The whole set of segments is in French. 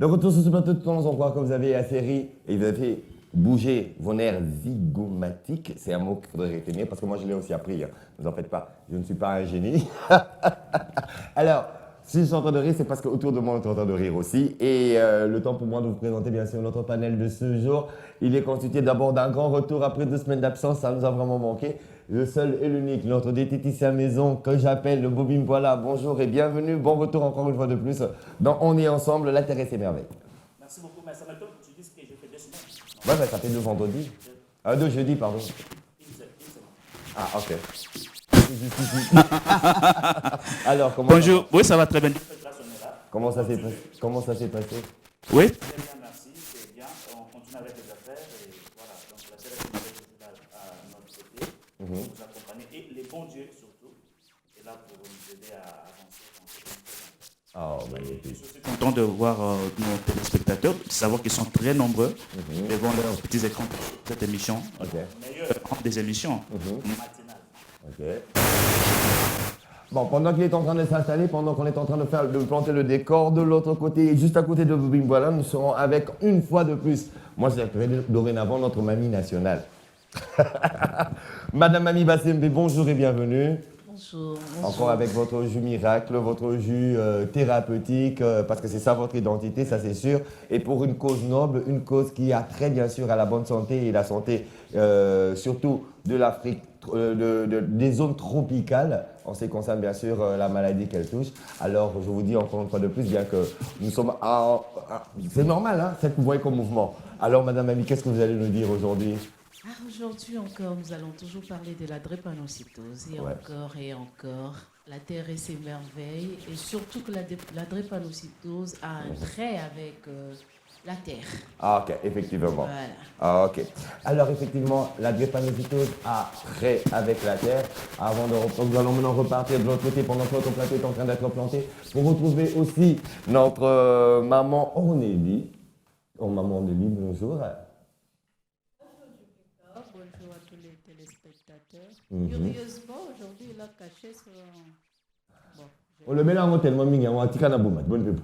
De retour sur ce plateau de temps, on croit que vous avez assez ri et vous avez fait bouger vos nerfs zygomatiques. C'est un mot qu'il faudrait retenir parce que moi je l'ai aussi appris. Hein. Ne vous en faites pas, je ne suis pas un génie. Alors, si je suis en train de rire, c'est parce qu'autour de moi, on est en train de rire aussi. Et le temps pour moi de vous présenter bien sûr notre panel de ce jour. Il est constitué d'abord d'un grand retour après 2 semaines d'absence, ça nous a vraiment manqué. Le seul et l'unique, notre diététicien maison que j'appelle le Bobim Voilà. Bonjour et bienvenue. Bon retour encore une fois de plus dans On est ensemble, la Terre et ses merveilles. Merci beaucoup, mais ça m'étonne que tu dises que j'ai fait 2 semaines. Ouais, mais ça fait 2 vendredis. 2 jeudis, pardon. Une semaine. Ah, ok. Alors, comment Bonjour, oui, ça va très bien. Comment ça s'est passé? Oui. Très bien, merci, c'est bien. On continue avec les affaires et voilà. Donc, la Terre est à notre côté, pour nous accompagner et les bons dieux surtout, est là pour nous aider à avancer. Oh, magnifique. Je suis content de voir nos téléspectateurs, de savoir qu'ils sont très nombreux devant leurs petits écrans pour cette émission. Ok. Meilleure des émissions matinales. Ok. Bon, pendant qu'il est en train de s'installer, pendant qu'on est en train de planter le décor, de l'autre côté, juste à côté de Bobim Voilà, nous serons avec une fois de plus, moi je l'appellerai dorénavant notre mamie nationale. Madame Mamie Bassembe, bonjour et bienvenue. Bonjour. Encore avec votre jus miracle, votre jus thérapeutique, parce que c'est ça votre identité, ça c'est sûr. Et pour une cause noble, une cause qui a trait bien sûr à la bonne santé et la santé surtout de l'Afrique, des zones tropicales, en ce qui concerne bien sûr la maladie qu'elle touche. Alors je vous dis encore une fois de plus, bien que nous sommes c'est normal, hein, c'est ce que vous voyez comme mouvement. Alors Madame Mamie, qu'est-ce que vous allez nous dire aujourd'hui? Aujourd'hui encore, nous allons toujours parler de la drépanocytose et encore et encore. La Terre et ses merveilles et surtout que la drépanocytose a un trait avec la Terre. Ah ok, effectivement. Voilà. Ah ok. Alors effectivement, la drépanocytose a trait avec la Terre. Avant de reprendre, nous allons maintenant repartir de l'autre côté pendant que notre plateau est en train d'être planté pour retrouver aussi notre maman Ornélie. Oh maman Ornélie, bonjour. Bonjour à tous les téléspectateurs. Curieusement, aujourd'hui, il a caché son... Bon, On le met là, on tellement mis, on a tiré la boum, bonne peuple.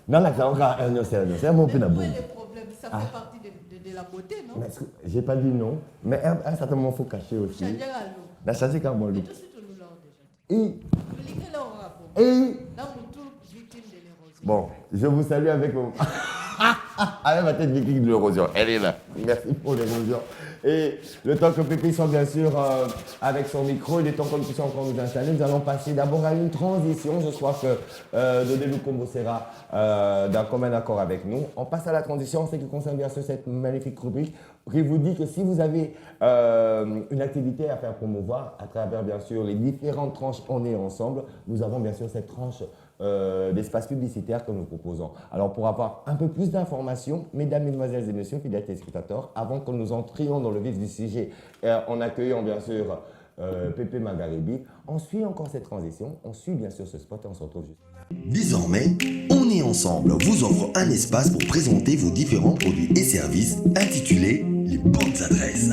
Non, là, c'est encore un mon peu la boum. les problèmes, ça fait partie de la beauté, non? J'ai pas dit non, mais un certain moment, il faut cacher aussi. Changer à l'eau. La changer quand même. Et tout de suite, on nous l'a déjà. Et, Vous livrez là au rapport. et, Là, vous tous victimes de l'érosion. bon, je vous salue avec mon... avec ma tête viking de l'érosion, elle est là. Merci pour l'érosion. Et le temps que Pépé soit bien sûr avec son micro, il est temps que nous puissions encore nous installer. Nous allons passer d'abord à une transition. Je crois que Dodé Combo sera d'un commun accord avec nous. On passe à la transition en ce qui concerne bien sûr cette magnifique rubrique qui vous dit que si vous avez une activité à faire promouvoir à travers bien sûr les différentes tranches On est ensemble, nous avons bien sûr cette tranche d'espace publicitaire que nous proposons. Alors pour avoir un peu plus d'informations, mesdames, mesdemoiselles et messieurs, fidèles téléspectateurs, avant que nous entrions dans le vif du sujet, en accueillant bien sûr Pépé Magaribi, on suit encore cette transition, on suit bien sûr ce spot et on se retrouve juste. Désormais, On est ensemble vous offre un espace pour présenter vos différents produits et services intitulés Les bonnes adresses.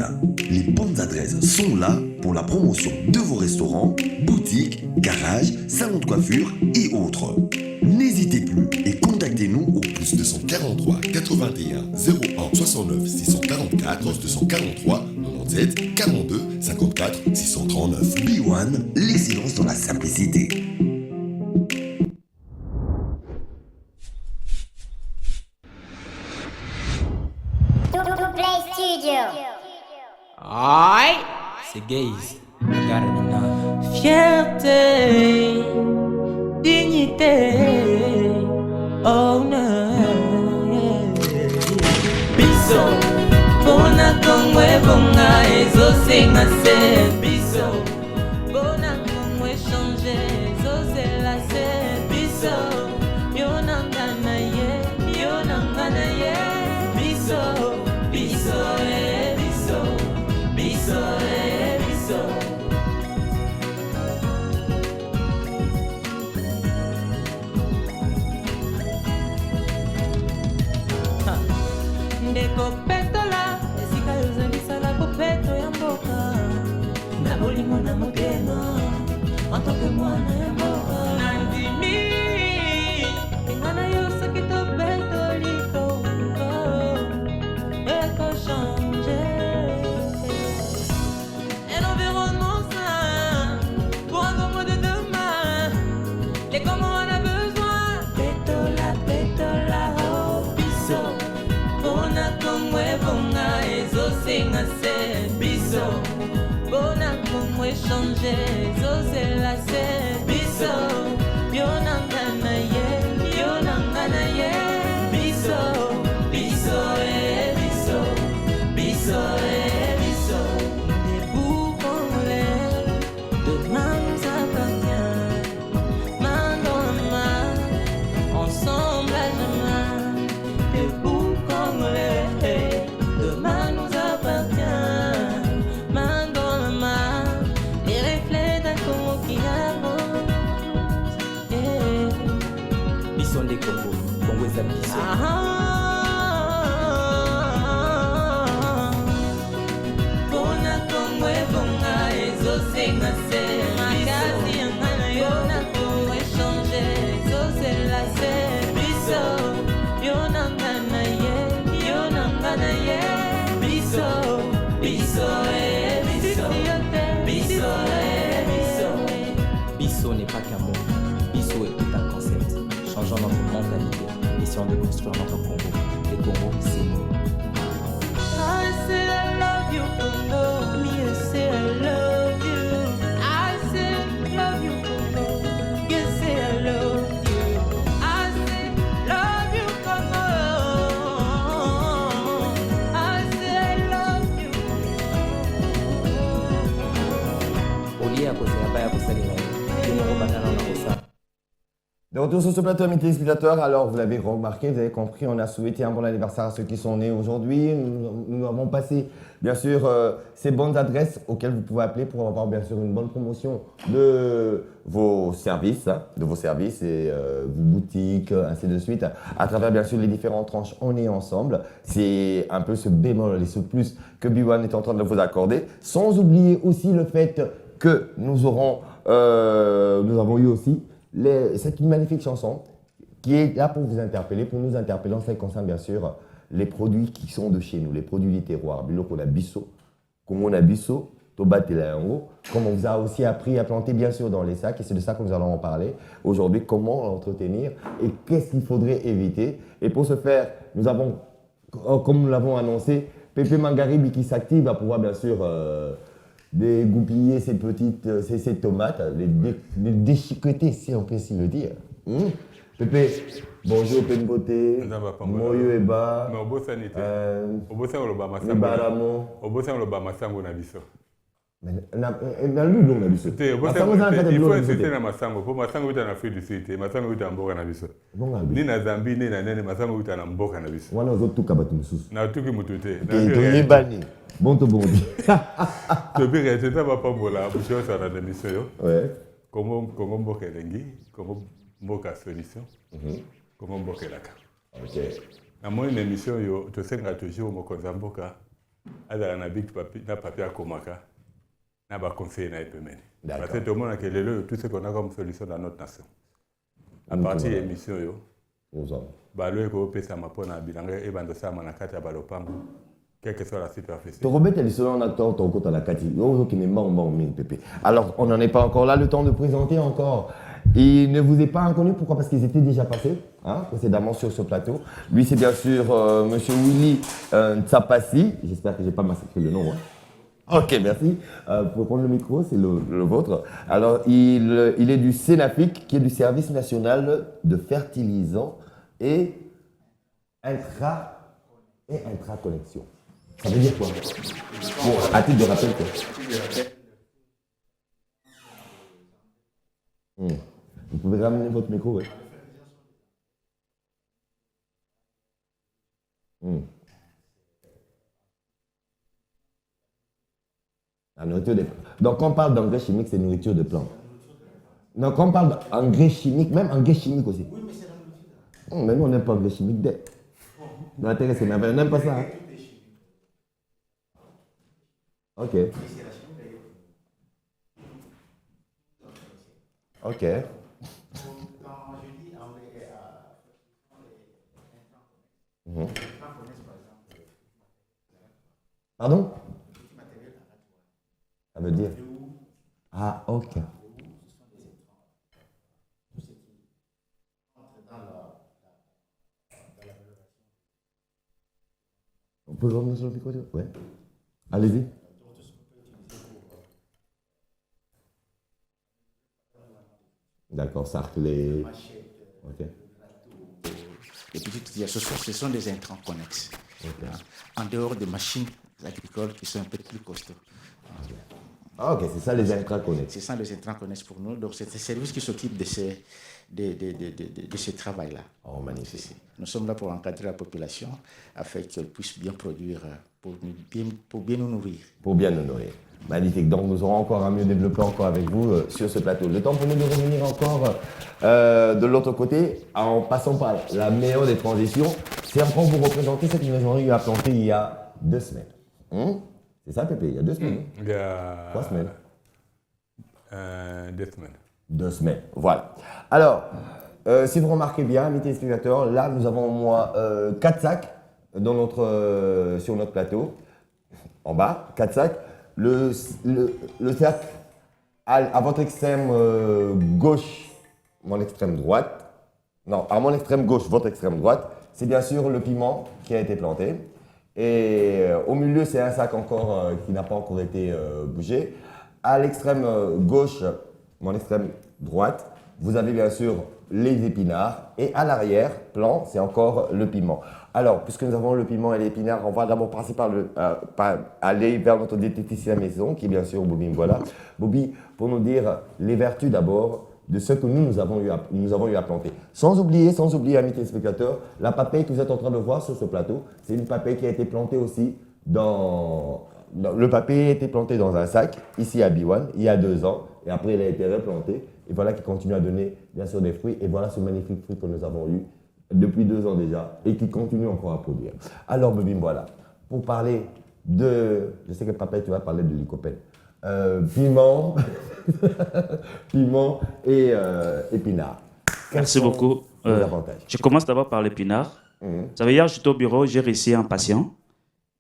Les bonnes adresses sont là pour la promotion de vos restaurants, boutiques, garages, salons de coiffure et autres. N'hésitez plus et contactez-nous au plus 243 81 01 69 644 243 97 42 54 639. B1, l'excellence dans la simplicité. Play Studio. Aïe, c'est gaze. Fierté, dignité. Oh no. Biso, bona kongwe bonga ezo senga se. Biso, bona kongwe change ezo se la se. Biso, yonangana ye. Biso, biso e biso, biso e biso. Ndeko petola, esika yozangisa la popeto ya mboka. Na bolingo na motema, en tant que mwana ya mboka. Nandimi, ingana yo soki to peto échanger, so c'est la scène. Biso, yonangana ye, yonangana ye. Biso, biso, biso, biso, biso. Debout congolais, demain nous appartient. Main dans la main, ensemble à jamais. Debout congolais, demain nous appartient. Main dans la main, les reflets d'un Congo qui avance. Bisson des Congo, Congo est Bisson. Bona Congo et bonga ezosenga se makasi yangana yona Congo échanger ezosela la se biso yonangana ye biso biso biso biso biso. Bisso n'est pas qu'un mot, Bisso est tout un concept. Changeons notre mentalité, essayons de construire notre Congo. Le Congo, c'est nous. I say I love you Congo, me I say I love you. I say love you Congo, you say I love you. I say love you Congo, I say I love you. Au lieu à cause de la baya pour salir, tout le monde va dans la rosa. De retour sur ce plateau, amis téléspectateurs, alors vous l'avez remarqué, vous avez compris, on a souhaité un bon anniversaire à ceux qui sont nés aujourd'hui. Nous avons passé, bien sûr, ces bonnes adresses auxquelles vous pouvez appeler pour avoir, bien sûr, une bonne promotion de vos services, et vos boutiques, ainsi de suite, à travers, bien sûr, les différentes tranches On est ensemble. C'est un peu ce bémol et ce plus que B1 est en train de vous accorder, sans oublier aussi le fait que nous avons eu aussi cette magnifique chanson qui est là pour vous interpeller, pour nous interpeller en ce qui concerne bien sûr les produits qui sont de chez nous, les produits du terroir. Biloko na biso, comme on a biso, tobatela yango, comme on vous a aussi appris à planter bien sûr dans les sacs, et c'est de ça que nous allons en parler aujourd'hui, comment l'entretenir et qu'est-ce qu'il faudrait éviter. Et pour ce faire, nous avons, comme nous l'avons annoncé, Pépé Mangaribi qui s'active va pouvoir bien sûr dégoupiller ces tomates, les déchiqueter, si on peut ainsi le dire. Pépé, bonjour Pemboté, Moyo Eba, Baramo. Na lulo na biso. Masango za kata il lulo faut na biso. insister na masango, po masango uta na Afrique du Sud, masango uta mboka na biso. Ni na Zambie ni na nene masango uta na mboka na biso. Wana ozotuka bato mosusu. Na tuki mutute. Toyebani. Bon to bondi. Tobi rete ta ba pambola, busho sa na émission yo. Ouais. Kongo mboka elengi, Kongo mboka solution. Kongo mboka elaka. OK. Na moi une émission yo to senga toujours mokonza mboka. Azala na big papi na papier akomaka. Na ba conseiller na epemeni. Parce que tout le monde a que tout ce qu'on a comme solution dans notre nation. À partir de l'émission yo. Balo eko pesa mapona bilanga e bando sama na kati ya balopango. Quelle que soit la superficie. To Robert est selon acteur ton côté à la kati. Yo qui n'est pas en mine pépé. Alors on n'en est pas encore là le temps de présenter encore. Il ne vous est pas inconnu, pourquoi? Parce qu'ils étaient déjà passés précédemment sur ce plateau. Lui c'est bien sûr monsieur Willy Tsapassi. J'espère que j'ai pas massacré le nom. Ok, merci. Pour prendre le micro, c'est le vôtre. Alors, il est du Sénafic, qui est du Service national de fertilisants et intraconnexion. Ça veut dire quoi? Bon, à titre de rappel, quoi. Vous pouvez ramener votre micro, oui. La nourriture des plantes. Donc, quand on parle d'engrais chimiques, c'est nourriture de plantes. Donc, quand on parle d'engrais chimiques, même engrais chimiques aussi. Oui, mais c'est la nourriture. Mais nous, on n'aime pas engrais chimiques. L'intérêt, c'est on n'aime pas ça. Hein? Ok. Ok. Pardon? Ça veut dire? Ah, ok. On peut revenir sur le micro? Ouais. Allez-y. D'accord, sarclé. Ok. Les petites utilisations, ce sont des intrants connexes. Okay. En dehors des machines agricoles qui sont un peu plus costauds. Ah, ok, c'est ça les intrants connexes. C'est ça les intrants connexes pour nous. Donc, c'est un service qui s'occupe de ce travail-là. Oh, magnifique. Nous sommes là pour encadrer la population afin qu'elle puisse bien produire pour bien nous nourrir. Pour bien nous nourrir. Magnifique. Donc, nous aurons encore à mieux développer encore avec vous sur ce plateau. Le temps pour nous de revenir encore de l'autre côté, en passant par la meilleure des transitions, c'est encore vous représenter cette maisonnerie à planter il y a 2 semaines. C'est ça, Pépé, il y a 2 semaines. Il y a 3 semaines. 2 semaines. 2 semaines, voilà. Alors, si vous remarquez bien, amis téléspectateurs, là, nous avons au moins 4 sacs sur notre plateau. En bas, 4 sacs. Le sac à votre extrême gauche, mon extrême droite. Non, à mon extrême gauche, votre extrême droite, c'est bien sûr le piment qui a été planté. Et au milieu, c'est un sac encore qui n'a pas encore été bougé. À l'extrême gauche, mon extrême droite, vous avez bien sûr les épinards. Et à l'arrière-plan, c'est encore le piment. Alors, puisque nous avons le piment et l'épinard, on va d'abord passer par aller vers notre diététicien maison, qui est bien sûr Bobby Voilà. Bobby, pour nous dire les vertus d'abord de ce que nous avons eu à planter. Sans oublier, amis téléspectateurs, la papaye que vous êtes en train de voir sur ce plateau, c'est une papaye qui a été plantée aussi le papaye a été planté dans un sac, ici à Biwan, il y a 2 ans, et après il a été replanté, et voilà qui continue à donner bien sûr des fruits, et voilà ce magnifique fruit que nous avons eu depuis 2 ans déjà, et qui continue encore à produire. Alors Bobby, voilà, pour parler je sais que papaye, tu vas parler de lycopène, piment, piment et épinard. Merci beaucoup. Je commence d'abord par l'épinard. Vous savez, hier, j'étais au bureau, j'ai reçu un patient.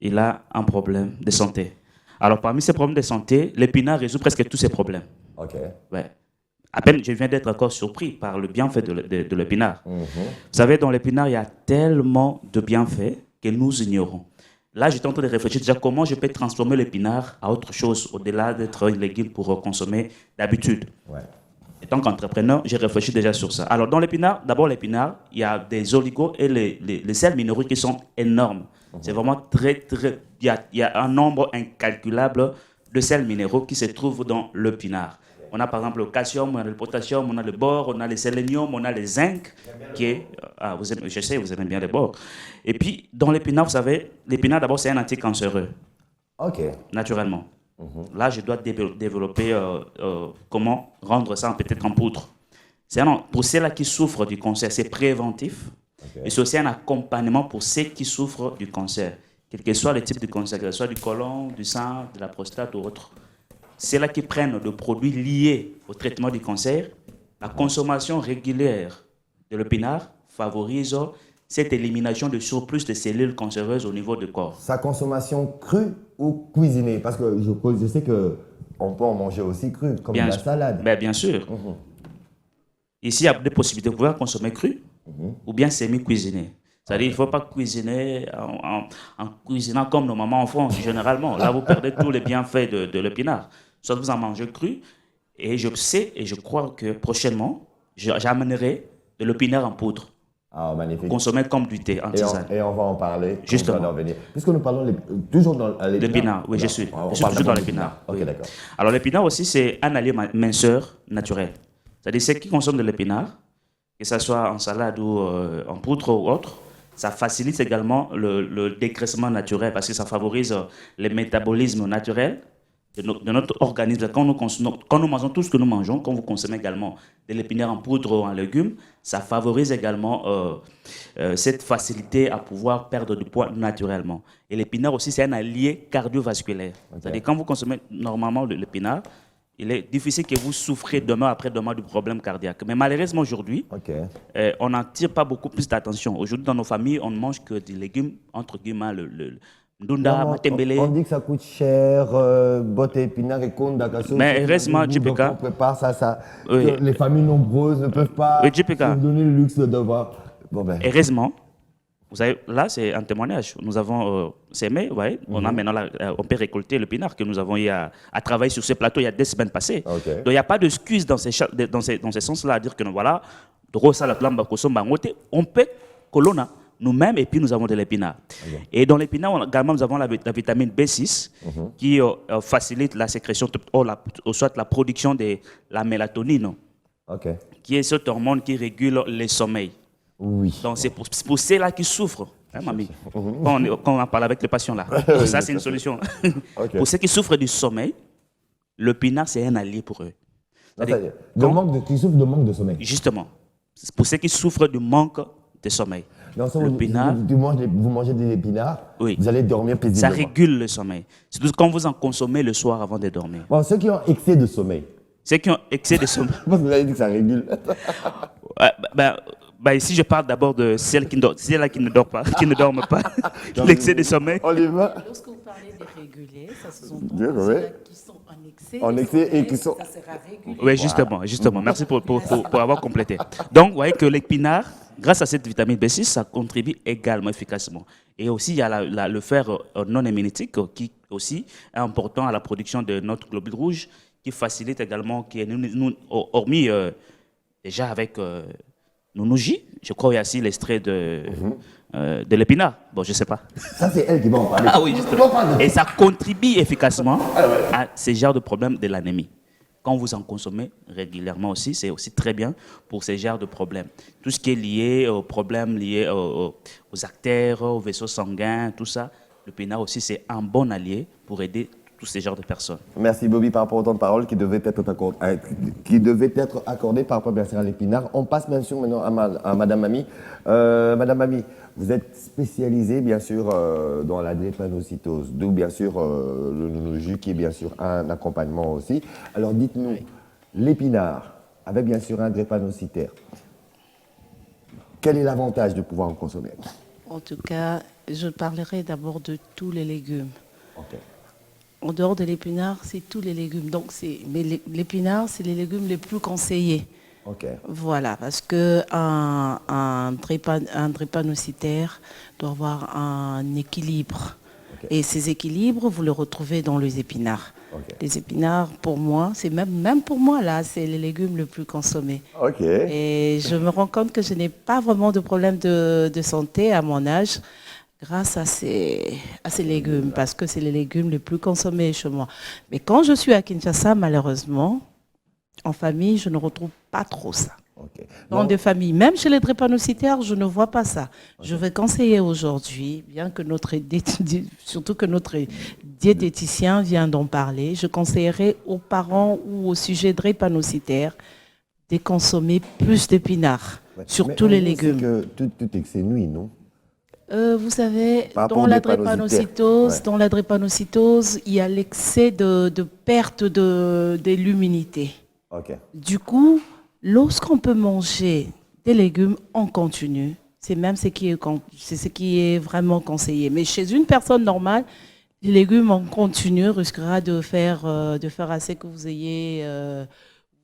Il a un problème de santé. Alors, parmi ces problèmes de santé, l'épinard résout presque tous ses problèmes. Ok. Ouais. À peine, je viens d'être encore surpris par le bienfait de l'épinard. Vous savez, dans l'épinard, il y a tellement de bienfaits que nous ignorons. Là, j'étais en train de réfléchir déjà comment je peux transformer l'épinard à autre chose, au-delà d'être un légume pour consommer d'habitude. Ouais. En tant qu'entrepreneur, j'ai réfléchi déjà sur ça. Alors, dans l'épinard, d'abord l'épinard, il y a des oligos et les sels minéraux qui sont énormes. C'est vraiment très... Il y a un nombre incalculable de sels minéraux qui se trouvent dans l'épinard. On a par exemple le calcium, on a le potassium, on a le bore, on a le sélénium, on a le zinc, qui est... je sais, vous aimez bien le bore. Et puis, dans l'épinard, vous savez, l'épinard, d'abord, c'est un anticancéreux. OK. Naturellement. Là, je dois développer comment rendre ça peut-être en poudre. Pour ceux-là qui souffrent du cancer, c'est préventif. Okay. Et c'est aussi un accompagnement pour ceux qui souffrent du cancer. Quel que soit le type de cancer, que ce soit du côlon, du sein, de la prostate ou autre. Ceux-là qui prennent des produits liés au traitement du cancer, la consommation régulière de l'épinard favorise cette élimination de surplus de cellules cancéreuses au niveau du corps. Sa consommation crue ou cuisinée? Parce que je sais qu'on peut en manger aussi cru, comme de la salade. Bien sûr. Ici, il y a des possibilités. Vous pouvez consommer cru ou bien semi-cuisiné. C'est-à-dire qu'il ne faut pas cuisiner en cuisinant comme nos mamans en France, généralement. Là, vous perdez tous les bienfaits de l'épinard. Soit vous en mangez cru, et je sais et je crois que prochainement, j'amènerai de l'épinard en poudre. Ah, magnifique. Consommer comme du thé en tisane. Et on va en parler. Justement. Puisque nous parlons toujours dans l'épinard. L'épinard, oui, je suis toujours dans l'épinard. Ok, oui. d'accord. Alors, l'épinard aussi, c'est un allié minceur naturel. C'est-à-dire ceux qui consomment de l'épinard, que ce soit en salade ou en poudre ou autre, ça facilite également le dégraissement naturel parce que ça favorise le métabolisme naturel de notre organisme. Quand nous mangeons tout ce que nous mangeons, quand vous consommez également de l'épinard en poudre ou en légumes, ça favorise également cette facilité à pouvoir perdre du poids naturellement. Et l'épinard aussi, c'est un allié cardiovasculaire. Okay. C'est-à-dire quand vous consommez normalement l'épinard, il est difficile que vous souffrez demain après demain du problème cardiaque. Mais malheureusement aujourd'hui, on n'en tire pas beaucoup plus d'attention. Aujourd'hui, dans nos familles, on ne mange que des légumes, entre guillemets, le ndunda, matembele. On dit que ça coûte cher, botte épinard et konda. Mais heureusement, JPK. On prépare ça. Oui. Les familles nombreuses ne peuvent pas se donner le luxe de devoir. Heureusement, Vous savez, là, c'est un témoignage. Nous avons sémé, on a maintenant on peut récolter l'épinard que nous avons eu à travailler sur ce plateau il y a 2 semaines passées. Donc, il n'y a pas d'excuse dans ces sens-là à dire que voilà, on peut colonna nous-mêmes et puis nous avons de l'épinard. Et dans l'épinard, également, nous avons la vitamine B6 qui facilite la sécrétion, ou soit la production de la mélatonine, qui est cette hormone qui régule le sommeil. Oui. Donc c'est pour ceux-là qui souffrent, hein, mamie, quand on en parle avec les patients là. Donc, ça c'est une solution. Pour ceux qui souffrent du sommeil, le pinard c'est un allié pour eux. Qui souffrent de manque de sommeil. Justement, pour ceux qui souffrent du manque de sommeil. Donc, le pinard, vous mangez des épinards, vous allez dormir paisiblement. Ça régule le sommeil. Surtout quand vous en consommez le soir avant de dormir. Bon, ceux qui ont excès de sommeil. Ceux qui ont excès de sommeil. Parce que vous avez dit que ça régule. Ici, je parle d'abord de celles qui ne dorment pas, qui ne dorment pas. L'excès de sommeil. On y va. Lorsque vous parlez de réguler, ça se sont qui sont en excès et qui sont... Ça sera régulé. Oui, justement. Merci pour avoir complété. Donc, vous voyez que l'épinard, grâce à cette vitamine B6, ça contribue également efficacement. Et aussi, il y a le fer non héménitique qui aussi est important à la production de notre globule rouge, qui facilite également, hormis déjà avec... Nounouji, je crois qu'il y a aussi l'extrait de l'épinard. Bon, je ne sais pas. Ça, c'est elle qui va en parler. Ah oui, justement. Et ça contribue efficacement à ces genres de problèmes de l'anémie. Quand vous en consommez régulièrement aussi, c'est aussi très bien pour ces genres de problèmes. Tout ce qui est lié aux problèmes liés aux artères, aux vaisseaux sanguins, tout ça, l'épinard aussi, c'est un bon allié pour aider tous ces genres de personnes. Merci Bobby par rapport au temps de parole qui devait être accordé par rapport bien sûr à l'épinard. On passe bien sûr maintenant à Madame Mamie. Madame Mamie, vous êtes spécialisée bien sûr dans la drépanocytose, d'où bien sûr le nounouji qui est bien sûr un accompagnement aussi. Alors dites-nous, l'épinard avec bien sûr un drépanocytaire, quel est l'avantage de pouvoir en consommer? En tout cas, je parlerai d'abord de tous les légumes. En dehors de l'épinard, c'est tous les légumes. Mais l'épinard, c'est les légumes les plus conseillés. Voilà, parce qu'un drépanocytaire doit avoir un équilibre. Et ces équilibres, vous les retrouvez dans les épinards. Les épinards, pour moi, c'est même pour moi, là, c'est les légumes les plus consommés. Et je me rends compte que je n'ai pas vraiment de problème de santé à mon âge, grâce à ces légumes, parce que c'est les légumes les plus consommés chez moi. Mais quand je suis à Kinshasa, malheureusement, en famille, je ne retrouve pas trop ça. Dans des familles, même chez les drépanocytaires, je ne vois pas ça. Je vais conseiller aujourd'hui, bien que surtout que notre diététicien vient d'en parler, je conseillerais aux parents ou au sujet drépanocytaire de consommer plus d'épinards, sur tous les légumes. Que tout excès nuit, non? Vous savez, dans la drépanocytose, il y a l'excès de perte de l'immunité. Du coup, lorsqu'on peut manger des légumes en continu, c'est ce qui est vraiment conseillé. Mais chez une personne normale, les légumes en continu risquera de faire assez que vous ayez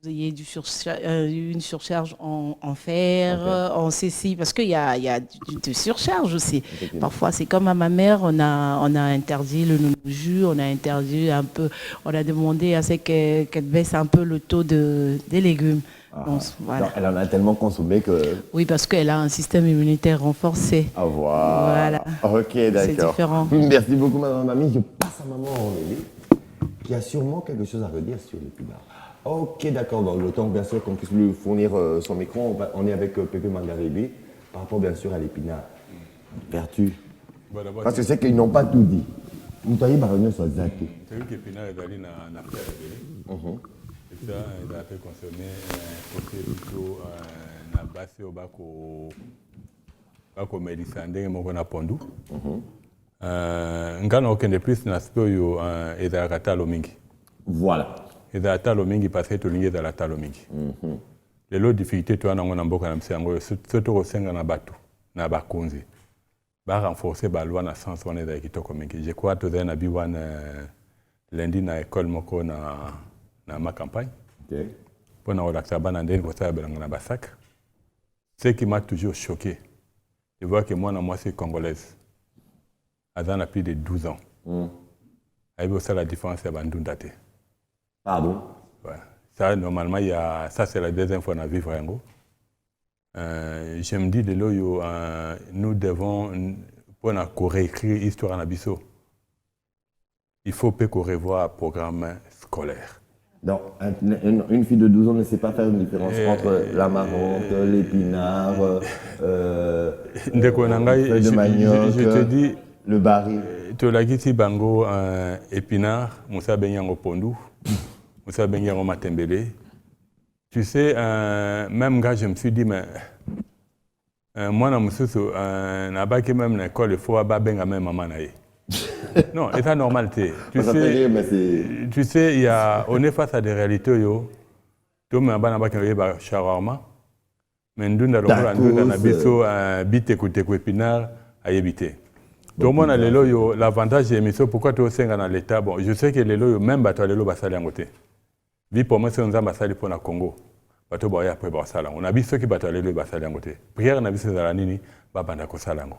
une surcharge en fer, en ceci, parce qu'il y a de surcharge aussi. Parfois, c'est comme à ma mère, on a interdit le nounouji, on a demandé à ce qu'elle baisse un peu le taux des légumes. Donc, voilà. Elle en a tellement consommé que... Oui, parce qu'elle a un système immunitaire renforcé. Voilà. Ok, d'accord. C'est différent. Merci beaucoup, Madame Mamie. Je passe à Maman Aurélie, qui a sûrement quelque chose à redire sur l'épinard. Ok, d'accord. Donc, le temps, bien sûr, qu'on puisse lui fournir son micro, on est avec Pépé Mangarébé par rapport, bien sûr, à l'épinard. Vertu. Parce que c'est qu'ils n'ont pas tout dit. Vous voyez, Baronne, sur Zato. C'est vrai que l'épinard est allé dans la pierre. Et ça, il a fait consommer côté plutôt na base au bako médecin ndenge moko na pondu. Ngana okende plus na spo yo ezalaka talo mingi. Voilà. Ezalaka talo mingi parce que tolingi ezalaka talo mingi. Lelo difficulté to nango na mboka na msango surtout kosenga na bato na bakonzi. Ba renforcer ba loi na sens wana ezalaka kitoko mingi. Je crois to na biwan lundi na école moko na ma campagne. Pour na relaxer bana ndeni ko ça belanga na basak. Ce qui m'a toujours choqué, tu vois que moi, c'est congolaise. Elle a plus de 12 ans. Et ça, la différence, c'est Bandundate. Pardon? Ouais. Ça, normalement, ça, c'est la deuxième fois qu'on a vécu Rango. Je me dis, nous devons, pour réécrire l'histoire en Abisso, il faut qu'on revoie un programme scolaire. Donc, une fille de 12 ans ne sait pas faire une différence entre la marante, l'épinard, feuille de manioc, je te dis, le baril. Tu l'as dit, bango épinard, Moussa Benyango Pondou, Moussa Benyango Matembele. Tu sais, même gars, je me suis dit, mais moi, je n'ai pas même l'école, il faut avoir même maman. Non, c'est la normalité. Tu sais, on est face à des réalités. Tu me dis, shawarma, mais nous avons bite épinard à éviter. Tout le monde a l'avantage de l'émission. Pourquoi tu es dans l'État? Bon, je sais que les lois, même si tu as les lois, tu as côté. Vu pour moi, c'est un ambassade pour le Congo. On a vu ceux qui battent les lois, tu as côté. Prière, on a vu ces alanini, babandako salango.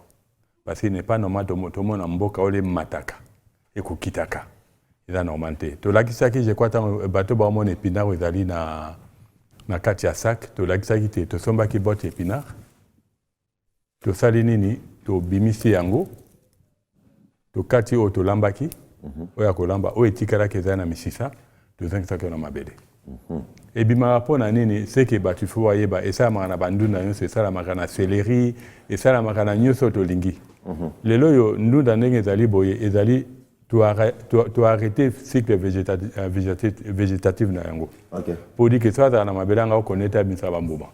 Parce qu'il n'est pas normal tout le monde en boka ou les mataka et kukitaka. C'est la normalité. Tu l'as dit ça qui je crois que bateau mon épinard ils allaient na katia sac. Tu l'as dit ça qui tu somba qui botte épinard. Tu salinini, tu bimisi yango. Tu kati o tu lambaki. Oya kolamba o etikala kezana misisa. Tu zeng ça que na mabede. Et bima pour nini c'est que bah tu faut yeba et ça marana banduna c'est ça la marana céleri et ça la marana nyoso to lingi. Les loyo nous dans les ali boye et ali tu arrêter le cycle végétatif na yango. Pour dire que ça na mabelanga o connaître bien ça bambuma.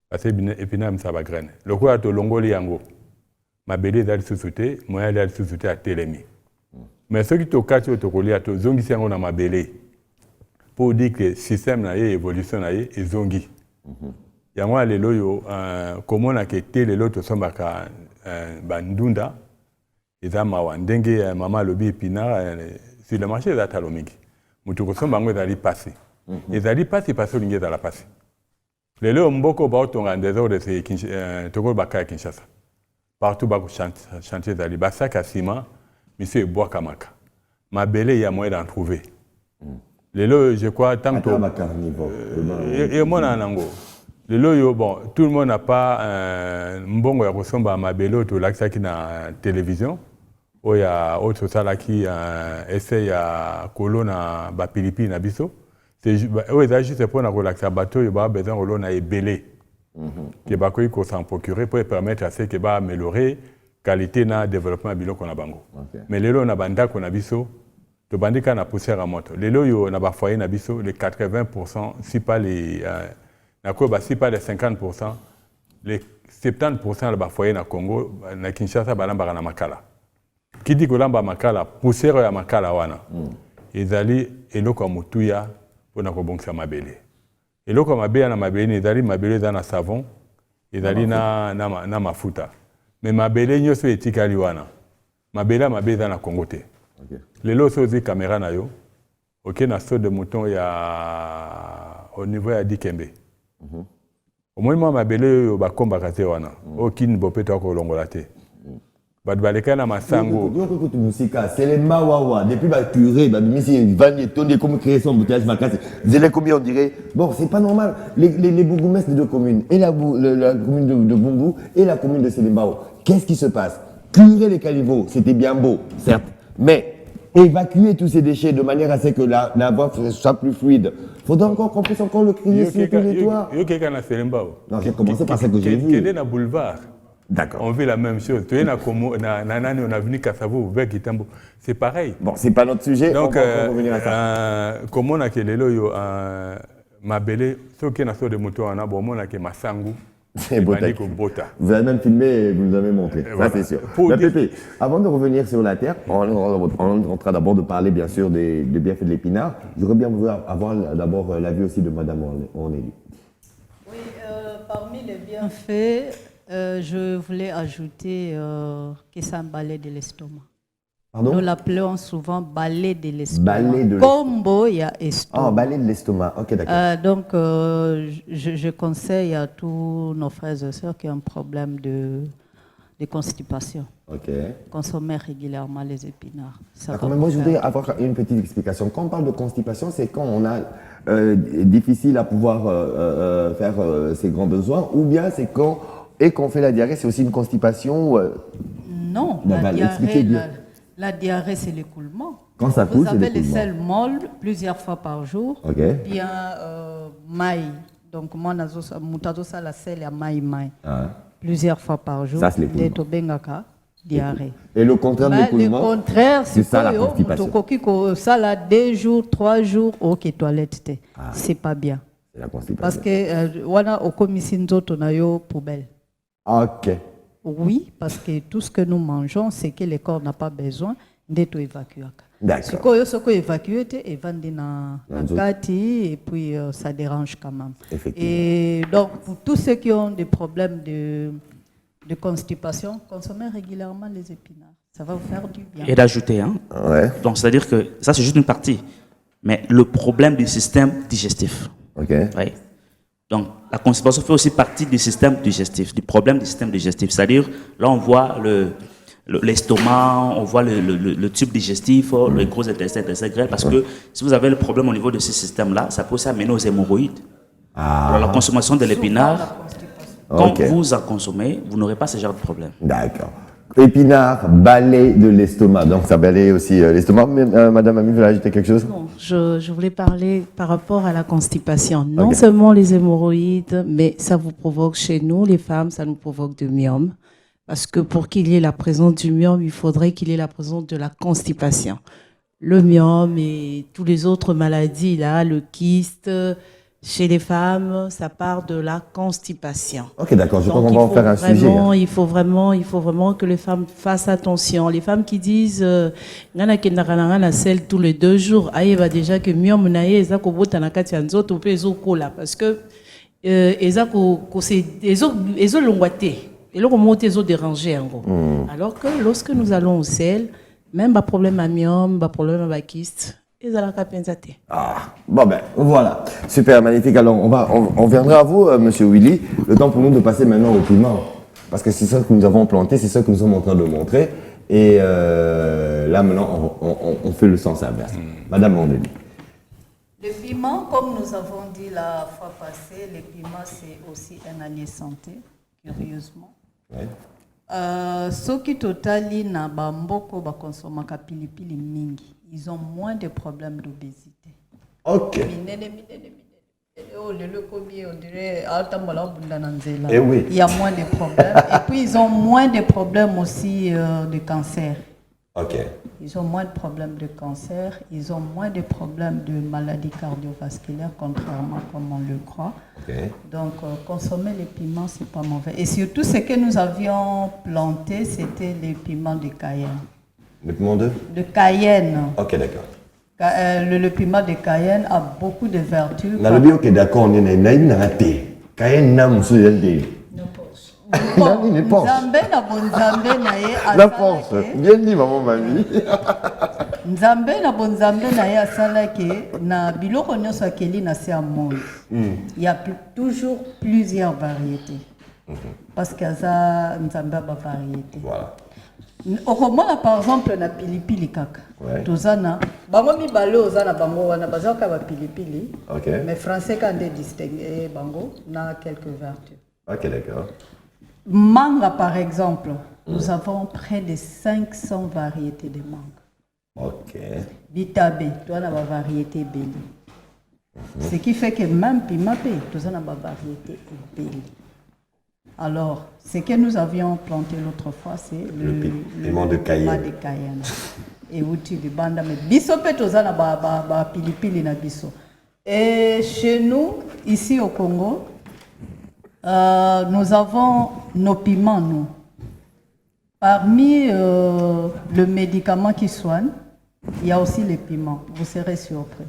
Parce que épinard ça va graine. Le quoi to longoli yango. Mabele dali sous-souté, moyen dali sous-souté à Télémi. Mais ceux qui te kati to kolia to zongi sango na mabele. Pour dire que le système na évolution na est zongi. Yango les loyo comment on a été les lotos sont baka bandunda eza mawa ndenge mama lobi épinard sur le marché za talomingi. Mutu ko somba ngo ezali passé. Ezali passé parce que lingi za la passé. Les loyo mboko ba otonga ndezo de ce toko baka Kinshasa. Partout bako chantier ezali basaka à ciment monsieur bois kamaka. Mabele il y a moyen d'en trouver. Lelo, je crois, tant que... Et moi, le loyo, bon, tout le monde n'a pas mbongo ya kosomba mabelo to laksa ki na télévision. O ya autre sala qui essaye ya kolona ba pilipi na biso. C'est juste pour na relaxer bateau, il y a besoin de l'on a ebélé. Qui ba ko s'en procurer pour permettre à ce que ba améliorer qualité na développement bilo qu'on a bango. Mais le lo na banda qu'on a biso to bandika na poussière à moto. Le lo yo na ba foyer na biso les 80% si pas les si pas les 50%, les 70% de foyer na Congo, na Kinshasa, balamba na makala. Qui dit que lamba makala, poussière ya makala wana. Ezali eloko mutuya pona ko bongsa mabele. Eloko mabele na mabele ezali mabele za na savon, ezali na mafuta. Mais mabele nyoso etikali wana. Mabele za na Congo te. Lelo sozi caméra na yo. OK na saut de mouton ya au niveau ya Dikembe. Au moins moi mabele ba komba kate wana aucune bopeta ko longola te ba baleka na masango donc musika c'est les mawawa depuis ba curé ba misi vanye tonde comme créer son bouteillage vacances zélé combien on dirait bon c'est pas normal les bourgmestres des deux communes et la commune de Bumbu et la commune de Selembao qu'est-ce qui se passe curer les caniveaux c'était bien beau certes mais évacuer tous ces déchets de manière à ce que la voie soit plus fluide. Faudra encore qu'on puisse encore le crier sur tous les toits. Non, j'ai commencé par ce que j'ai vu. Dans boulevard. D'accord. On vit la même chose. Tu es on a venu Kassavo, vers Kitambo. C'est pareil. Bon, c'est pas notre sujet. Donc, on va revenir à ça. Comment on a que les loyo, ma belle, ceux qui ont sorti de moto, on a bon, on a que ma sangu. Vous avez même filmé et vous nous avez montré, ça c'est sûr. Mais Pépé, avant de revenir sur la terre, on est en train d'abord de parler bien sûr des bienfaits de l'épinard. J'aurais bien voulu avoir d'abord l'avis aussi de Madame Ornélie. Oui, parmi les bienfaits, je voulais ajouter que ça emballait de l'estomac. Pardon? Nous l'appelons souvent balai de l'estomac. Balai de Combo, il y a estomac. Ah, balai de l'estomac. Ok, d'accord. Donc, je conseille à tous nos frères et sœurs qui ont un problème de constipation. Ok. Consommer régulièrement les épinards. Ça D'accord, va mais moi, je vous voudrais faire- avoir une petite explication. Quand on parle de constipation, c'est quand on a difficile à pouvoir faire ses grands besoins, ou bien c'est quand, et qu'on fait la diarrhée, c'est aussi une constipation Non, Bah, la expliquez diarrhée, bien. la diarrée, c'est l'écoulement. Quand ça coule, Vous c'est avez les l'écoulement. selles molles plusieurs fois par jour. Ok. Bien, maï. Donc, moi, je la selle à maï. Ah. Plusieurs fois par jour. Ça, c'est l'écoulement. Ndeto bengaka, diarrhée. Et le contraire de Le l'écoulement, contraire, c'est ça la quoi, yo, constipation. mutokoki ko sala 2 jours, 3 jours, ok, toilette te. Ah. C'est pas bien. C'est la constipation. Parce que, wana okomisi nzoto na yo poubelle. Ok. Oui, parce que tout ce que nous mangeons, c'est que le corps n'a pas besoin d'être évacué. D'accord. Ce qu'on évacue, et vendre dans kati, et puis ça dérange quand même. Et donc, pour tous ceux qui ont des problèmes de constipation, consommez régulièrement les épinards. Ça va vous faire du bien. Et d'ajouter, hein. Ouais. Donc, c'est-à-dire que ça, c'est juste une partie. Mais le problème du système digestif. Ok. Oui. Donc, la constipation fait aussi partie du système digestif, du problème du système digestif. C'est-à-dire, là, on voit l'estomac, on voit le tube digestif, le gros intestin grêle, parce que si vous avez le problème au niveau de ce système-là, ça peut aussi amener aux hémorroïdes. Alors, la consommation de l'épinard, quand vous en consommez, vous n'aurez pas ce genre de problème. D'accord. Épinard, balai de l'estomac. Donc, ça balaye aussi l'estomac. Madame Ami, vous voulez ajouter quelque chose? Non, je voulais parler par rapport à la constipation. Non seulement les hémorroïdes, mais ça vous provoque chez nous, les femmes, ça nous provoque du myome. Parce que pour qu'il y ait la présence du myome, il faudrait qu'il y ait la présence de la constipation. Le myome et toutes les autres maladies, là, le kyste, chez les femmes, ça part de la constipation. Ok, d'accord, je crois qu'on va en faire un sujet. Hein. Il faut vraiment que les femmes fassent attention. Les femmes qui disent ngana kendaka na selle tous les 2 jours, ayeba déjà que myome na ye eza ko bota na kati ya nzoto pe ezokola parce que eza ko ezo longwate. Et là, on est dérangé en gros. Alors que lorsque nous allons au sel, même pas problème à myome, pas problème à kyste, ils ont la pensée. Ah, bon ben voilà, super, magnifique. Alors on viendra à vous, Monsieur Willy. Le temps pour nous de passer maintenant au piment, parce que c'est ça que nous avons planté, c'est ça que nous sommes en train de montrer. Et là maintenant, on fait le sens inverse. Madame Mondeli. Le piment, comme nous avons dit la fois passée, le piment c'est aussi un allié santé, curieusement. Ouais. Ceux qui totali na bamboko ba consomaka pilipili mingi, ils ont moins de problèmes d'obésité. Ok. Oh, le combien on dirait Eh oui. Il y a moins de problèmes. Et puis ils ont moins de problèmes aussi de cancer. Ok. Ils ont moins de problèmes de cancer, ils ont moins de problèmes de maladies cardiovasculaires, contrairement à comme on le croit. Okay. Donc, consommer les piments, c'est pas mauvais. Et surtout, ce que nous avions planté, c'était les piments de Cayenne. Le piment de Cayenne. Ok, d'accord. Le piment de Cayenne a beaucoup de vertus. Ok, d'accord, on est naïnaté. Cayenne n'a pas de La force. Bien dit, maman, mamie. Nzambe na bonzambe na ye asalaki na biloko nyonso akeli na se ya monde. Il y a toujours plusieurs variétés. Parce que ça nzambe a ba variété. Voilà. Okomona par exemple na pilipili kaka. Tozana bango mibale ozana bango wana bazaka ba pilipili. Okay. Mais français quand des distinguer bango na quelques vertus. Ok, d'accord. Manga par exemple, nous avons près de 500 variétés de mangue. Ok. Bitabe, tu as la variété belli. Ce qui fait que même pimapé, tu as la variété belli. Alors, ce que nous avions planté l'autre fois, c'est le piment de Cayenne. Et outil du banda, mais biso pe tu as la pilipili na biso. Et chez nous, ici au Congo, nous avons nos piments, nous. Parmi le médicament qui soigne, il y a aussi les piments. Vous serez surpris.